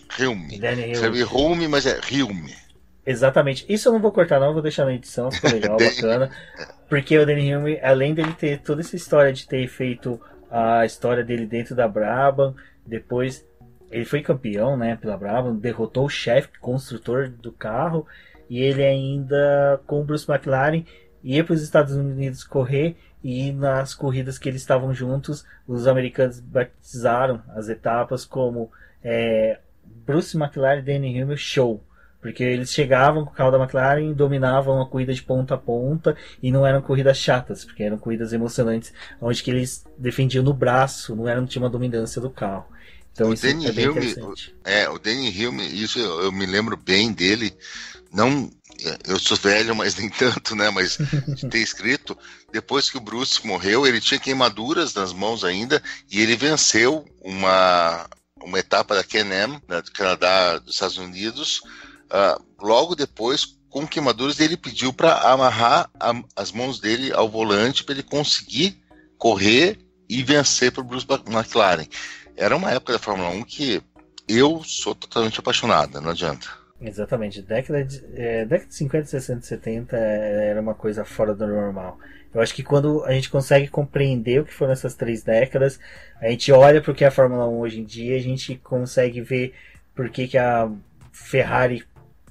Escreve Hilme, mas é Hilme. Exatamente. Isso eu não vou cortar, não. Eu vou deixar na edição. Ficou legal, bacana. Porque o Danny Hilme, além dele ter toda essa história de ter feito a história dele dentro da Brabham, depois ele foi campeão, né, pela Brabham, derrotou o chefe, construtor do carro, e ele ainda, com o Bruce McLaren, ia para os Estados Unidos correr, e nas corridas que eles estavam juntos, os americanos batizaram as etapas como Bruce McLaren e Danny Hilme Show. Porque eles chegavam com o carro da McLaren e dominavam a corrida de ponta a ponta, e não eram corridas chatas, porque eram corridas emocionantes, onde que eles defendiam no braço, não tinha uma dominância do carro. Então isso é bem interessante. O Danny Hilme, isso eu me lembro bem dele, não, eu sou velho, mas nem tanto, né, mas de ter escrito, depois que o Bruce morreu, ele tinha queimaduras nas mãos ainda, e ele venceu uma etapa da Can-Am, do Canadá, dos Estados Unidos. Logo depois, com queimaduras, ele pediu para amarrar as mãos dele ao volante para ele conseguir correr e vencer para o Bruce McLaren. Era uma época da Fórmula 1 que eu sou totalmente apaixonada, não adianta. Exatamente. Década de 50, 60, 70 era uma coisa fora do normal. Eu acho que quando a gente consegue compreender o que foram essas 3 décadas, a gente olha para o que é a Fórmula 1 hoje em dia, a gente consegue ver por que a Ferrari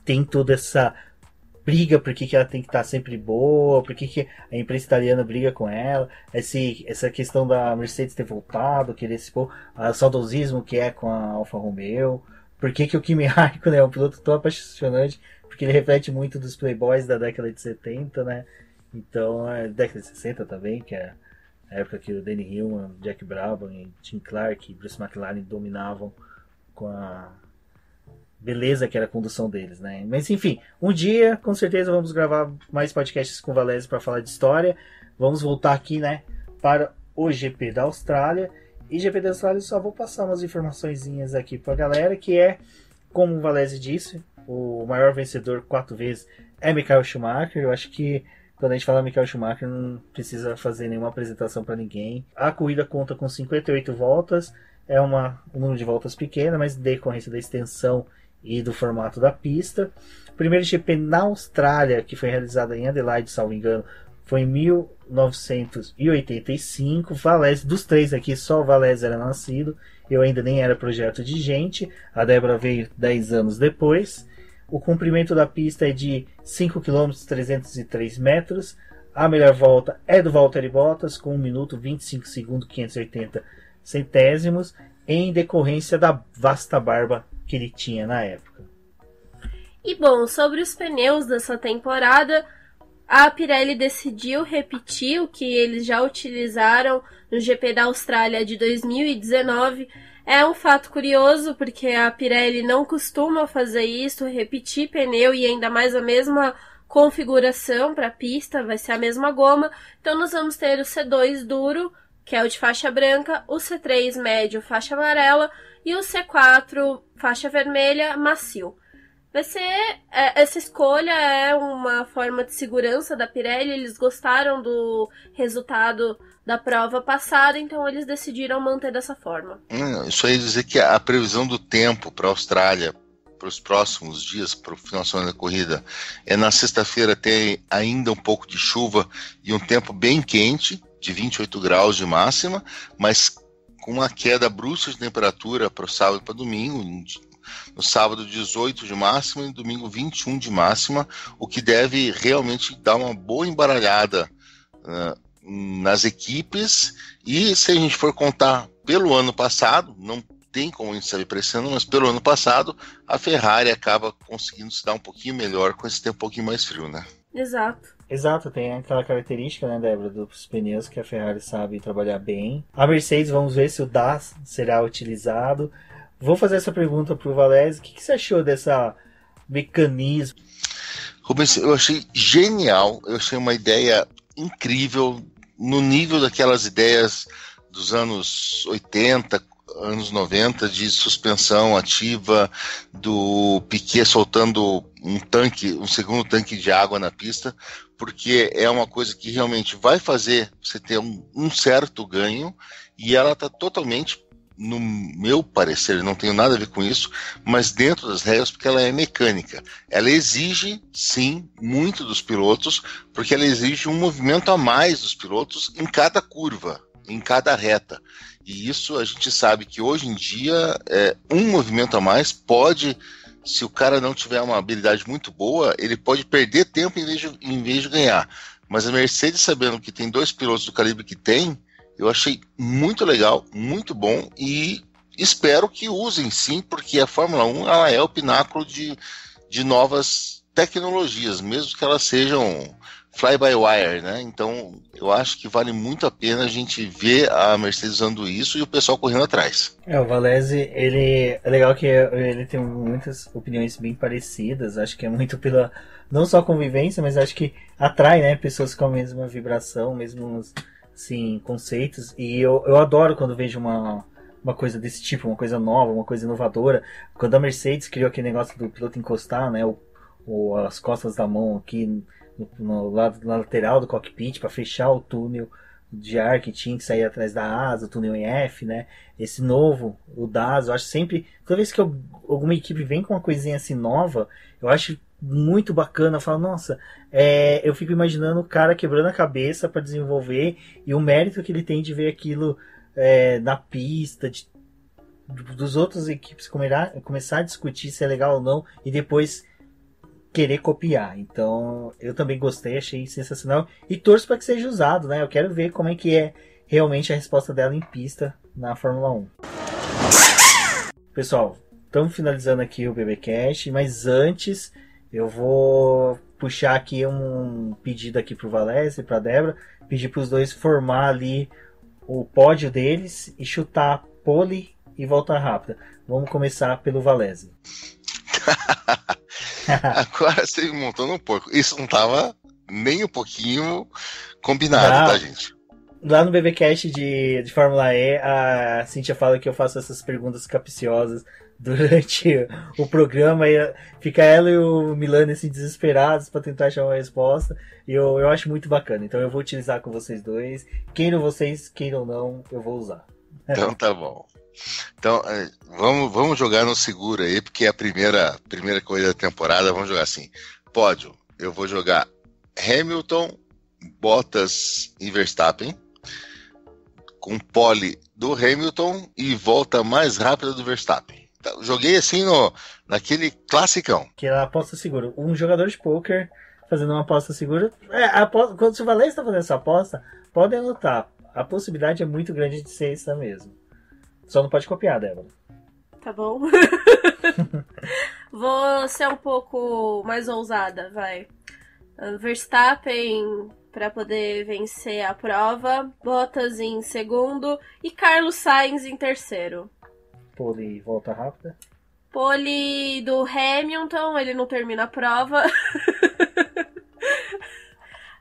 tem toda essa briga, por que ela tem que estar sempre boa, por que a imprensa italiana briga com ela, essa questão da Mercedes ter voltado, querer se pôr, o saudosismo que é com a Alfa Romeo, por que o Kimi Raikkonen é um piloto tão apaixonante, porque ele reflete muito dos playboys da década de 70, né? Então, década de 60 também, que é a época que o Danny Hillman, Jack Brabham, Tim Clark e Bruce McLaren dominavam com a beleza que era a condução deles, né? Mas enfim, um dia, com certeza, vamos gravar mais podcasts com o Valese para falar de história. Vamos voltar aqui, né, para o GP da Austrália. E GP da Austrália eu só vou passar umas informaçõezinhas aqui para a galera, que é, como o Valese disse, o maior vencedor 4 vezes é Michael Schumacher. Eu acho que quando a gente fala Michael Schumacher, não precisa fazer nenhuma apresentação para ninguém. A corrida conta com 58 voltas, é um número de voltas pequeno, mas decorrência da extensão e do formato da pista. O primeiro GP na Austrália, que foi realizado em Adelaide, salvo engano, foi em 1985. Valese, dos três aqui, só o Valese era nascido. Eu ainda nem era projeto de gente. A Débora veio 10 anos depois. O comprimento da pista é de 5 km 303 metros. A melhor volta é do Valtteri Bottas, com 1 minuto 25 segundos 580 centésimos, em decorrência da vasta barba que ele tinha na época. E bom, sobre os pneus dessa temporada, a Pirelli decidiu repetir o que eles já utilizaram no GP da Austrália de 2019. É um fato curioso, porque a Pirelli não costuma fazer isso, repetir pneu e ainda mais a mesma configuração para a pista, vai ser a mesma goma. Então nós vamos ter o C2 duro, que é o de faixa branca, o C3 médio, faixa amarela, e o C4 faixa vermelha, macio. Vai ser, essa escolha é uma forma de segurança da Pirelli, eles gostaram do resultado da prova passada, então eles decidiram manter dessa forma. Isso aí dizer que a previsão do tempo para a Austrália, para os próximos dias, para o final de semana da corrida, é na sexta-feira ter ainda um pouco de chuva e um tempo bem quente, de 28 graus de máxima, mas com uma queda brusca de temperatura para o sábado e para domingo. No sábado 18 de máxima e no domingo 21 de máxima, o que deve realmente dar uma boa embaralhada nas equipes. E se a gente for contar pelo ano passado, não tem como a gente saber para esse ano, mas pelo ano passado a Ferrari acaba conseguindo se dar um pouquinho melhor com esse tempo um pouquinho mais frio, né? Exato, tem aquela característica, né, Débora, dos pneus que a Ferrari sabe trabalhar bem. A Mercedes, vamos ver se o DAS será utilizado. Vou fazer essa pergunta para o Valese. O que você achou dessa mecanismo? Rubens, eu achei genial, eu achei uma ideia incrível, no nível daquelas ideias dos anos 80, anos 90, de suspensão ativa, do Piquet soltando um segundo tanque de água na pista, porque é uma coisa que realmente vai fazer você ter um certo ganho, e ela está totalmente, no meu parecer, não tenho nada a ver com isso, mas dentro das regras, porque ela é mecânica. Ela exige, sim, muito dos pilotos, porque ela exige um movimento a mais dos pilotos em cada curva, em cada reta. E isso a gente sabe que hoje em dia, um movimento a mais pode, se o cara não tiver uma habilidade muito boa, ele pode perder tempo em vez de ganhar. Mas a Mercedes, sabendo que tem 2 pilotos do calibre que tem, eu achei muito legal, muito bom, e espero que usem sim, porque a Fórmula 1 ela é o pináculo de novas tecnologias, mesmo que elas sejam fly-by-wire, né? Então eu acho que vale muito a pena a gente ver a Mercedes usando isso e o pessoal correndo atrás. O Valese, ele é legal que ele tem muitas opiniões bem parecidas, acho que é muito pela, não só convivência, mas acho que atrai, né, pessoas com a mesma vibração, mesmos assim, conceitos, e eu adoro quando vejo uma coisa desse tipo, uma coisa nova, uma coisa inovadora. Quando a Mercedes criou aquele negócio do piloto encostar, né, as costas da mão aqui no lado lateral do cockpit para fechar o túnel de ar que tinha que sair atrás da asa, o túnel em F, né? Esse novo, o DAS, eu acho sempre, toda vez que alguma equipe vem com uma coisinha assim nova, eu acho muito bacana. Eu falo, nossa, eu fico imaginando o cara quebrando a cabeça para desenvolver, e o mérito que ele tem de ver aquilo na pista, de dos outras equipes começar a discutir se é legal ou não e depois querer copiar. Então, eu também gostei, achei sensacional e torço para que seja usado, né? Eu quero ver como é que é realmente a resposta dela em pista na Fórmula 1. Pessoal, estamos finalizando aqui o BBcast, mas antes eu vou puxar aqui um pedido aqui pro Valese e pra Débora, pedir para os dois formar ali o pódio deles e chutar pole e volta rápida. Vamos começar pelo Valese. Agora você me montou no porco. Isso não tava nem um pouquinho combinado, tá, gente? Lá no BBcast de Fórmula E, a Cíntia fala que eu faço essas perguntas capciosas durante o programa e fica ela e o Milani assim, desesperados para tentar achar uma resposta e eu acho muito bacana, então eu vou utilizar com vocês dois, queiram vocês, queiram não, eu vou usar. Então tá bom. Então vamos jogar no seguro aí, porque é a primeira corrida da temporada, vamos jogar assim, pódio, eu vou jogar Hamilton, Bottas e Verstappen, com pole do Hamilton e volta mais rápida do Verstappen. Joguei assim naquele classicão. Que é a aposta segura. Um jogador de poker fazendo uma aposta segura. Quando o Valência está fazendo essa aposta, podem anotar. A possibilidade é muito grande de ser isso mesmo. Só não pode copiar, Débora. Tá bom. Vou ser um pouco mais ousada, vai. Verstappen para poder vencer a prova, Bottas em segundo e Carlos Sainz em terceiro. Pole volta rápida. Pole do Hamilton, ele não termina a prova.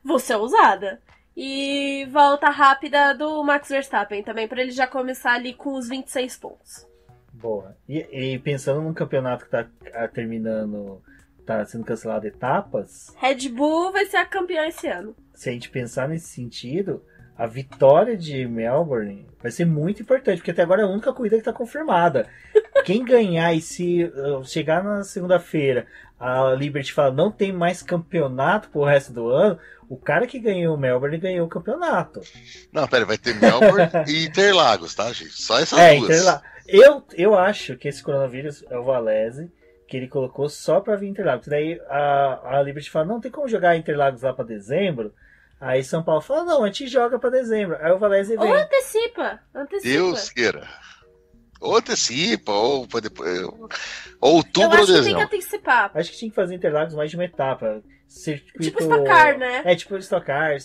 Vou ser ousada. E volta rápida do Max Verstappen também, para ele já começar ali com os 26 pontos. Boa. E pensando num campeonato que tá terminando, tá sendo cancelado etapas... Red Bull vai ser a campeã esse ano. Se a gente pensar nesse sentido, a vitória de Melbourne vai ser muito importante, porque até agora é a única corrida que está confirmada. Quem ganhar e se chegar na segunda-feira, a Liberty fala não tem mais campeonato pro resto do ano, o cara que ganhou o Melbourne ganhou o campeonato. Não, pera, vai ter Melbourne e Interlagos, tá, gente? Só essas duas. Eu acho que esse coronavírus é o Valese, que ele colocou só para vir Interlagos. Daí a Liberty fala, não tem como jogar Interlagos lá para dezembro. Aí São Paulo fala, não, a gente joga pra dezembro. Aí o Valese vem. Ou antecipa. Deus queira. Ou antecipa, ou depois. Ou outubro ou dezembro. dezembro. Tem que antecipar. Acho que tinha que fazer Interlagos mais de uma etapa. Circuito... Tipo Stock Car, né? É, tipo Stock Car.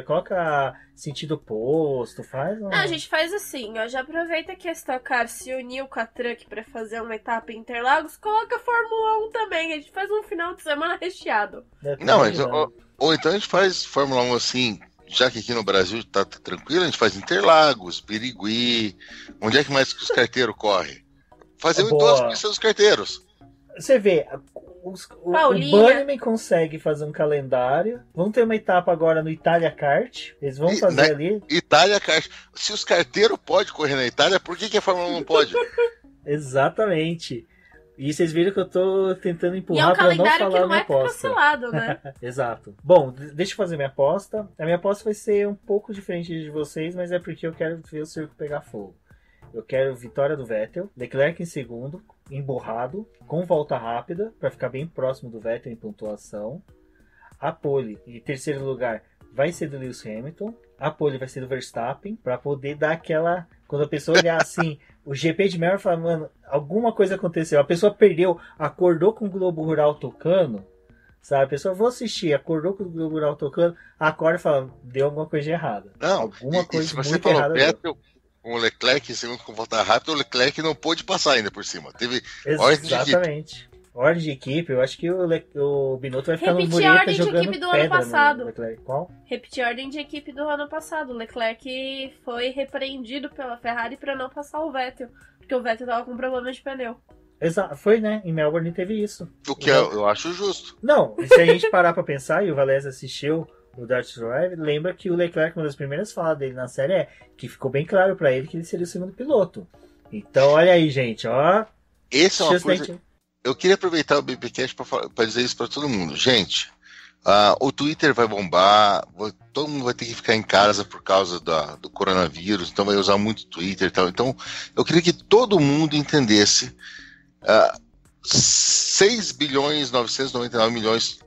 Coloca sentido oposto, faz... Não, a gente faz assim, ó. Já aproveita que a Stock Car se uniu com a Truck pra fazer uma etapa em Interlagos, coloca a Fórmula 1 também. A gente faz um final de semana recheado. Não, mas... Ou então a gente faz Fórmula 1 assim, já que aqui no Brasil tá tranquilo, a gente faz Interlagos, Birigui. Onde é que mais que os carteiros correm? Fazemos em todas as pistas dos carteiros. Você vê, o Bannerman consegue fazer um calendário. Vamos ter uma etapa agora no Itália Kart. Eles vão fazer ali. Itália Kart. Se os carteiros podem correr na Itália, por que a Fórmula 1 não pode? Exatamente. E vocês viram que eu tô tentando empurrar para não falar minha aposta. Cancelado, né? Exato. Bom, deixa eu fazer minha aposta. A minha aposta vai ser um pouco diferente de vocês, mas é porque eu quero ver o circo pegar fogo. Eu quero vitória do Vettel, Leclerc em segundo, emborrado, com volta rápida, para ficar bem próximo do Vettel em pontuação. A pole, em terceiro lugar, vai ser do Lewis Hamilton. A pole vai ser do Verstappen, para poder dar aquela... Quando a pessoa olhar assim, o GP de Melbourne fala, mano, alguma coisa aconteceu. A pessoa perdeu, acordou com o Globo Rural tocando, sabe? A pessoa, vou assistir, acordou com o Globo Rural tocando, acorda e fala, deu alguma coisa de errada. Não, alguma coisa se você muito falou errada. Vettel, com o Leclerc em segundo com volta rápida, o Leclerc não pôde passar ainda por cima. Teve Exatamente. Ordem de equipe, eu acho que o Binotto vai ficar no mureta jogando pedra ano passado. Leclerc. Qual? Repetir a ordem de equipe do ano passado. O Leclerc foi repreendido pela Ferrari para não passar o Vettel, porque o Vettel tava com problema de pneu. Exato, foi, né? Em Melbourne teve isso. O que eu acho justo. Não, se a gente parar pra pensar, e o Valese assistiu o Dart Drive, lembra que o Leclerc, uma das primeiras falas dele na série é que ficou bem claro pra ele que ele seria o segundo piloto. Então, olha aí, gente, ó. Essa é uma coisa... Eu queria aproveitar o BBcast para dizer isso para todo mundo. Gente, O Twitter vai bombar, todo mundo vai ter que ficar em casa por causa do coronavírus, então vai usar muito Twitter e tal. Então, eu queria que todo mundo entendesse, 6 bilhões 999 milhões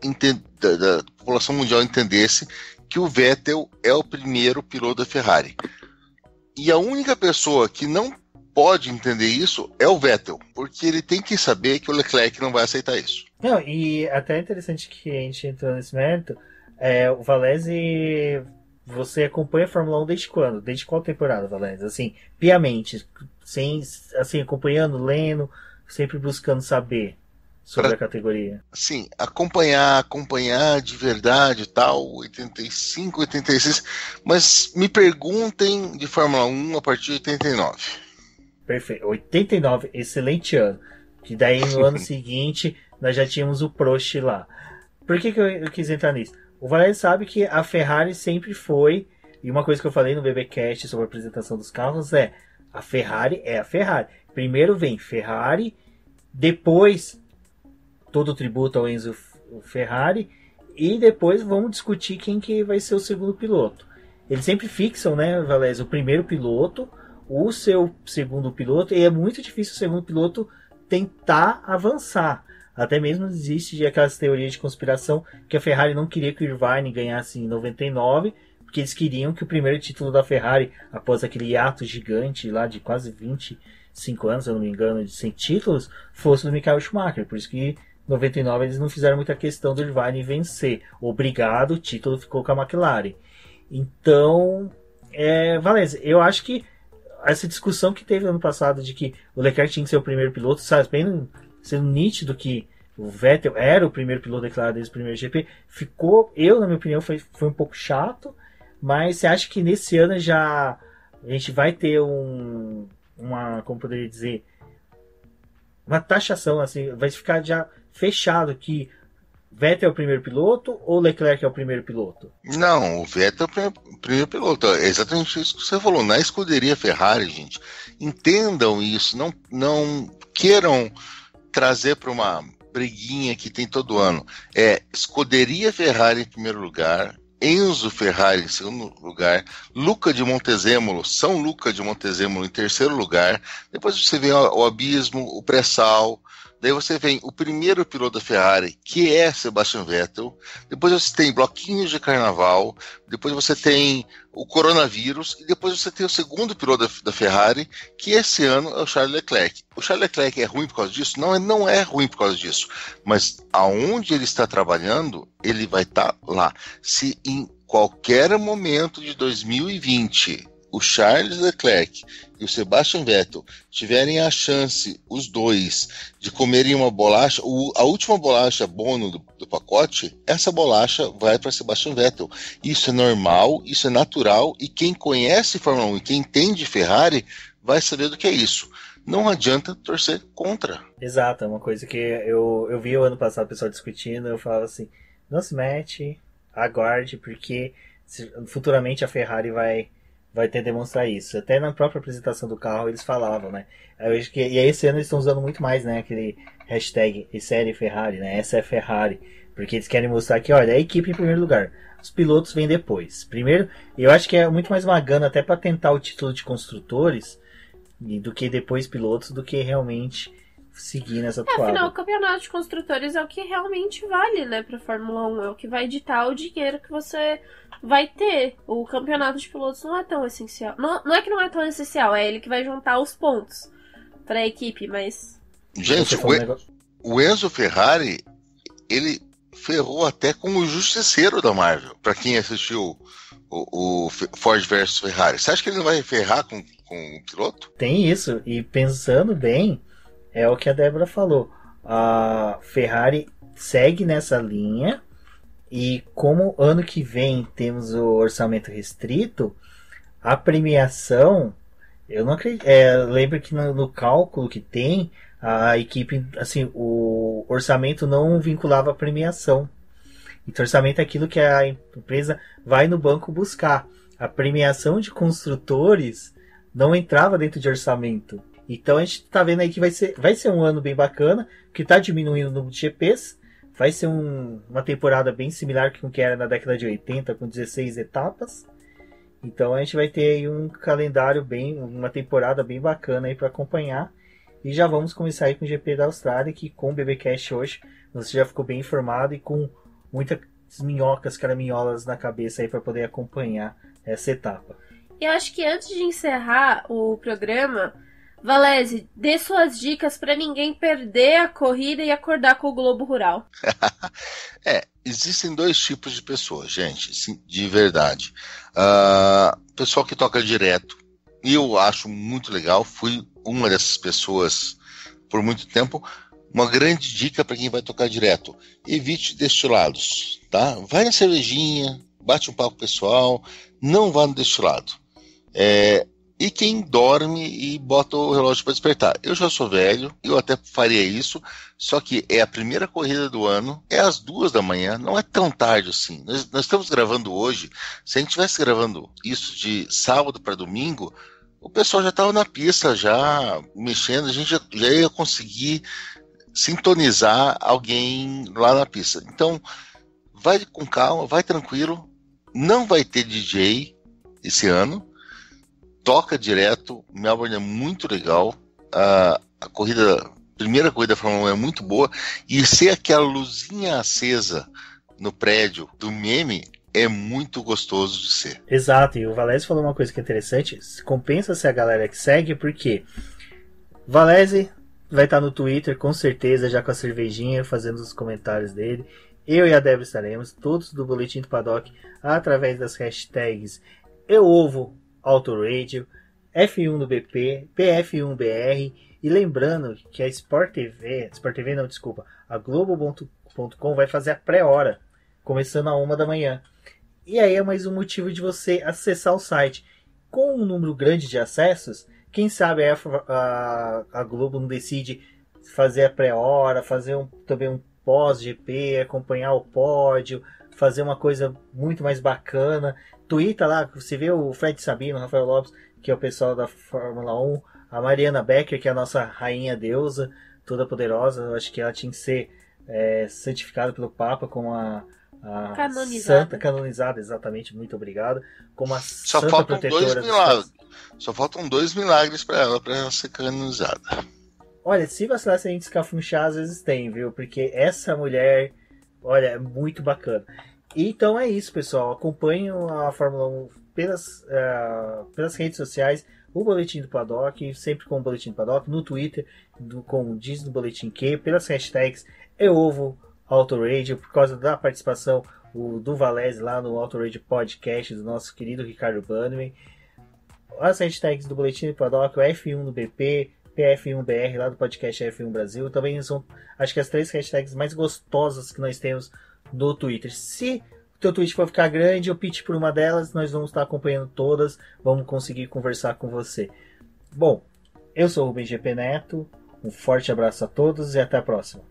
da população mundial entendesse que o Vettel é o primeiro piloto da Ferrari. E a única pessoa que não pode entender isso é o Vettel, porque ele tem que saber que o Leclerc não vai aceitar isso. Não, e até é interessante que a gente entrou nesse mérito. O Valese, você acompanha a Fórmula 1 desde quando? Desde qual temporada, Valese? Assim, piamente, sem, assim, acompanhando, lendo, sempre buscando saber sobre a categoria. Sim, acompanhar de verdade e tal, 85, 86, mas me perguntem de Fórmula 1 a partir de 89. Perfeito, 89, excelente ano. Que daí no ano seguinte nós já tínhamos o Prost lá. Por que eu quis entrar nisso? O Valério sabe que a Ferrari sempre foi, e uma coisa que eu falei no BBcast sobre a apresentação dos carros é: a Ferrari é a Ferrari. Primeiro vem Ferrari, depois todo o tributo ao Enzo Ferrari, e depois vamos discutir quem que vai ser o segundo piloto. Eles sempre fixam, né, Valério, o primeiro piloto, o seu segundo piloto, e é muito difícil o segundo piloto tentar avançar. Até mesmo existe aquelas teorias de conspiração que a Ferrari não queria que o Irvine ganhasse em 99, porque eles queriam que o primeiro título da Ferrari, após aquele hiato gigante lá de quase 25 anos, se eu não me engano, de 100 títulos, fosse do Michael Schumacher. Por isso que em 99 eles não fizeram muita questão do Irvine vencer. Obrigado, o título ficou com a McLaren. Então, Valézia, eu acho que essa discussão que teve ano passado de que o Leclerc tinha que ser o primeiro piloto, sabe, bem sendo nítido que o Vettel era o primeiro piloto declarado desde o primeiro GP, ficou, na minha opinião, foi um pouco chato, mas você acha que nesse ano já a gente vai ter como poderia dizer, uma taxação, assim, vai ficar já fechado que Vettel é o primeiro piloto ou Leclerc é o primeiro piloto? Não, o Vettel é o primeiro piloto. É exatamente isso que você falou. Na escuderia Ferrari, gente, entendam isso. Não queiram trazer para uma briguinha que tem todo ano. Escuderia Ferrari em primeiro lugar, Enzo Ferrari em segundo lugar, Luca de Montezemolo, São Luca de Montezemolo em terceiro lugar. Depois você vê o Abismo, o Pré-Sal. Daí você vem o primeiro piloto da Ferrari, que é Sebastian Vettel. Depois você tem bloquinhos de carnaval. Depois você tem o coronavírus. E depois você tem o segundo piloto da Ferrari, que esse ano é o Charles Leclerc. O Charles Leclerc é ruim por causa disso? Não é ruim por causa disso. Mas aonde ele está trabalhando, ele vai estar lá. Se em qualquer momento de 2020... o Charles Leclerc e o Sebastian Vettel tiverem a chance, os dois, de comerem uma bolacha, a última bolacha bono do pacote, essa bolacha vai para Sebastian Vettel. Isso é normal, isso é natural, e quem conhece Fórmula 1 e quem entende Ferrari vai saber do que é isso. Não adianta torcer contra. Exato, é uma coisa que eu vi o ano passado o pessoal discutindo, eu falava assim, não se mete, aguarde, porque futuramente a Ferrari vai ter que demonstrar isso. Até na própria apresentação do carro eles falavam, né? E aí esse ano eles estão usando muito mais, né? Aquele hashtag série Ferrari, né? Essa é Ferrari. Porque eles querem mostrar que, olha, a equipe em primeiro lugar. Os pilotos vêm depois. Primeiro, eu acho que é muito mais uma gana até para tentar o título de construtores do que depois pilotos, do que realmente seguir nessa toada. Afinal, o campeonato de construtores é o que realmente vale, né, pra Fórmula 1. É o que vai ditar o dinheiro que você vai ter. O campeonato de pilotos não é tão essencial. Não é que não é tão essencial, é ele que vai juntar os pontos pra equipe, mas... Gente, o Enzo Ferrari, ele ferrou até com o Justiceiro da Marvel, pra quem assistiu o Ford vs Ferrari. Você acha que ele não vai ferrar com o piloto? Tem isso, e pensando bem, é o que a Débora falou. A Ferrari segue nessa linha, e como ano que vem temos o orçamento restrito, a premiação, eu não acredito. Lembro que no cálculo que tem, a equipe, assim, o orçamento não vinculava a premiação. Então, orçamento é aquilo que a empresa vai no banco buscar. A premiação de construtores não entrava dentro de orçamento. Então a gente tá vendo aí que vai ser um ano bem bacana, que tá diminuindo o número de GPs, Vai ser uma temporada bem similar com o que era na década de 80, com 16 etapas. Então a gente vai ter aí um calendário uma temporada bem bacana aí para acompanhar. E já vamos começar aí com o GP da Austrália, que com o BBcast hoje você já ficou bem informado e com muitas minhocas, caraminholas na cabeça aí para poder acompanhar essa etapa. E eu acho que antes de encerrar o programa, Valese, dê suas dicas para ninguém perder a corrida e acordar com o Globo Rural. Existem dois tipos de pessoas, gente, de verdade. Pessoal que toca direto, e eu acho muito legal, fui uma dessas pessoas por muito tempo. Uma grande dica para quem vai tocar direto: evite destilados, tá? Vai na cervejinha, bate um papo pessoal, não vá no destilado. E quem dorme e bota o relógio para despertar. Eu já sou velho, eu até faria isso, só que é a primeira corrida do ano, é às 2 da manhã, não é tão tarde assim. Nós estamos gravando hoje, se a gente estivesse gravando isso de sábado para domingo, o pessoal já estava na pista, já mexendo, a gente já ia conseguir sintonizar alguém lá na pista. Então, vai com calma, vai tranquilo, não vai ter DJ esse ano, toca direto. Melbourne é muito legal, a primeira corrida da Fórmula 1 é muito boa, e ser aquela luzinha acesa no prédio do meme é muito gostoso de ser. Exato, e o Valese falou uma coisa que é interessante, compensa-se a galera que segue, porque Valese vai estar no Twitter com certeza, já com a cervejinha, fazendo os comentários dele. Eu e a Débora estaremos, todos do Boletim do Paddock, através das hashtags EuOvoAutoradio, F1 do BP, PF1BR, e lembrando que a a Globo.com vai fazer a pré-hora, começando a 1 da manhã. E aí é mais um motivo de você acessar o site. Com um número grande de acessos, quem sabe a Globo não decide fazer a pré-hora, fazer também um pós-GP, acompanhar o pódio, fazer uma coisa muito mais bacana. Twitter lá, você vê o Fred Sabino, o Rafael Lopes, que é o pessoal da Fórmula 1, a Mariana Becker, que é a nossa rainha deusa, toda poderosa. Eu acho que ela tinha que ser santificada pelo Papa como a santa canonizada, exatamente, muito obrigado. Como a santa protetora. Só faltam 2 milagres para ela ser canonizada. Olha, se vacilar, se a gente escafunchar, às vezes tem, viu? Porque essa mulher, olha, é muito bacana. Então é isso, pessoal. Acompanhem a Fórmula 1 pelas redes sociais, o Boletim do Paddock, sempre com o Boletim do Paddock, no Twitter, com Diz no Boletim Q, pelas hashtags EuOvoAutoradio, por causa da participação do Valese lá no Autoradio Podcast, do nosso querido Ricardo Bannerman. As hashtags do Boletim do Paddock, o F1 do BP, PF1BR, lá do podcast F1 Brasil, também são, acho que as 3 hashtags mais gostosas que nós temos no Twitter. Se o teu tweet for ficar grande, eu pitch por uma delas, nós vamos estar acompanhando todas, vamos conseguir conversar com você. Bom, eu sou o Rubem GP Neto, um forte abraço a todos e até a próxima.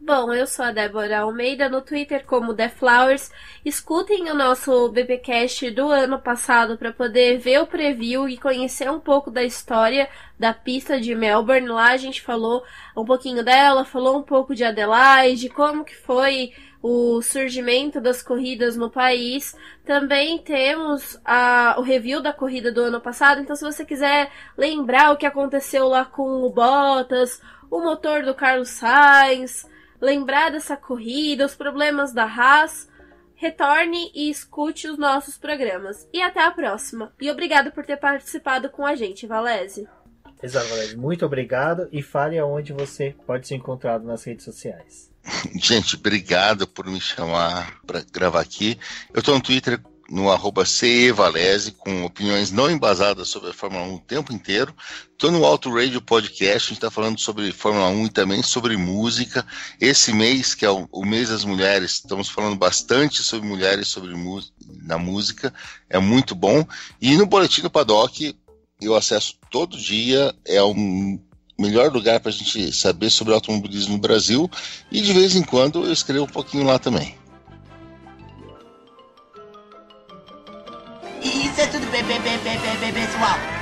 Bom, eu sou a Débora Almeida, no Twitter como The Flowers. Escutem o nosso BBcast do ano passado para poder ver o preview e conhecer um pouco da história da pista de Melbourne. Lá a gente falou um pouquinho dela, falou um pouco de Adelaide, como que foi o surgimento das corridas no país. Também temos o review da corrida do ano passado, então se você quiser lembrar o que aconteceu lá com o Bottas, o motor do Carlos Sainz, lembrar dessa corrida, os problemas da Haas, retorne e escute os nossos programas. E até a próxima. E obrigado por ter participado com a gente, Valese. Exato, Valese. Muito obrigado e fale aonde você pode ser encontrado nas redes sociais. Gente, obrigado por me chamar para gravar aqui. Eu estou no Twitter no @cevalese, com opiniões não embasadas sobre a Fórmula 1 o tempo inteiro. Estou no Autoradio Podcast, a gente está falando sobre Fórmula 1 e também sobre música. Esse mês, que é o mês das mulheres, estamos falando bastante sobre mulheres na música, é muito bom. E no Boletim do Paddock, eu acesso todo dia, é o melhor lugar para a gente saber sobre automobilismo no Brasil, e de vez em quando eu escrevo um pouquinho lá também. Isso é tudo bem, pessoal.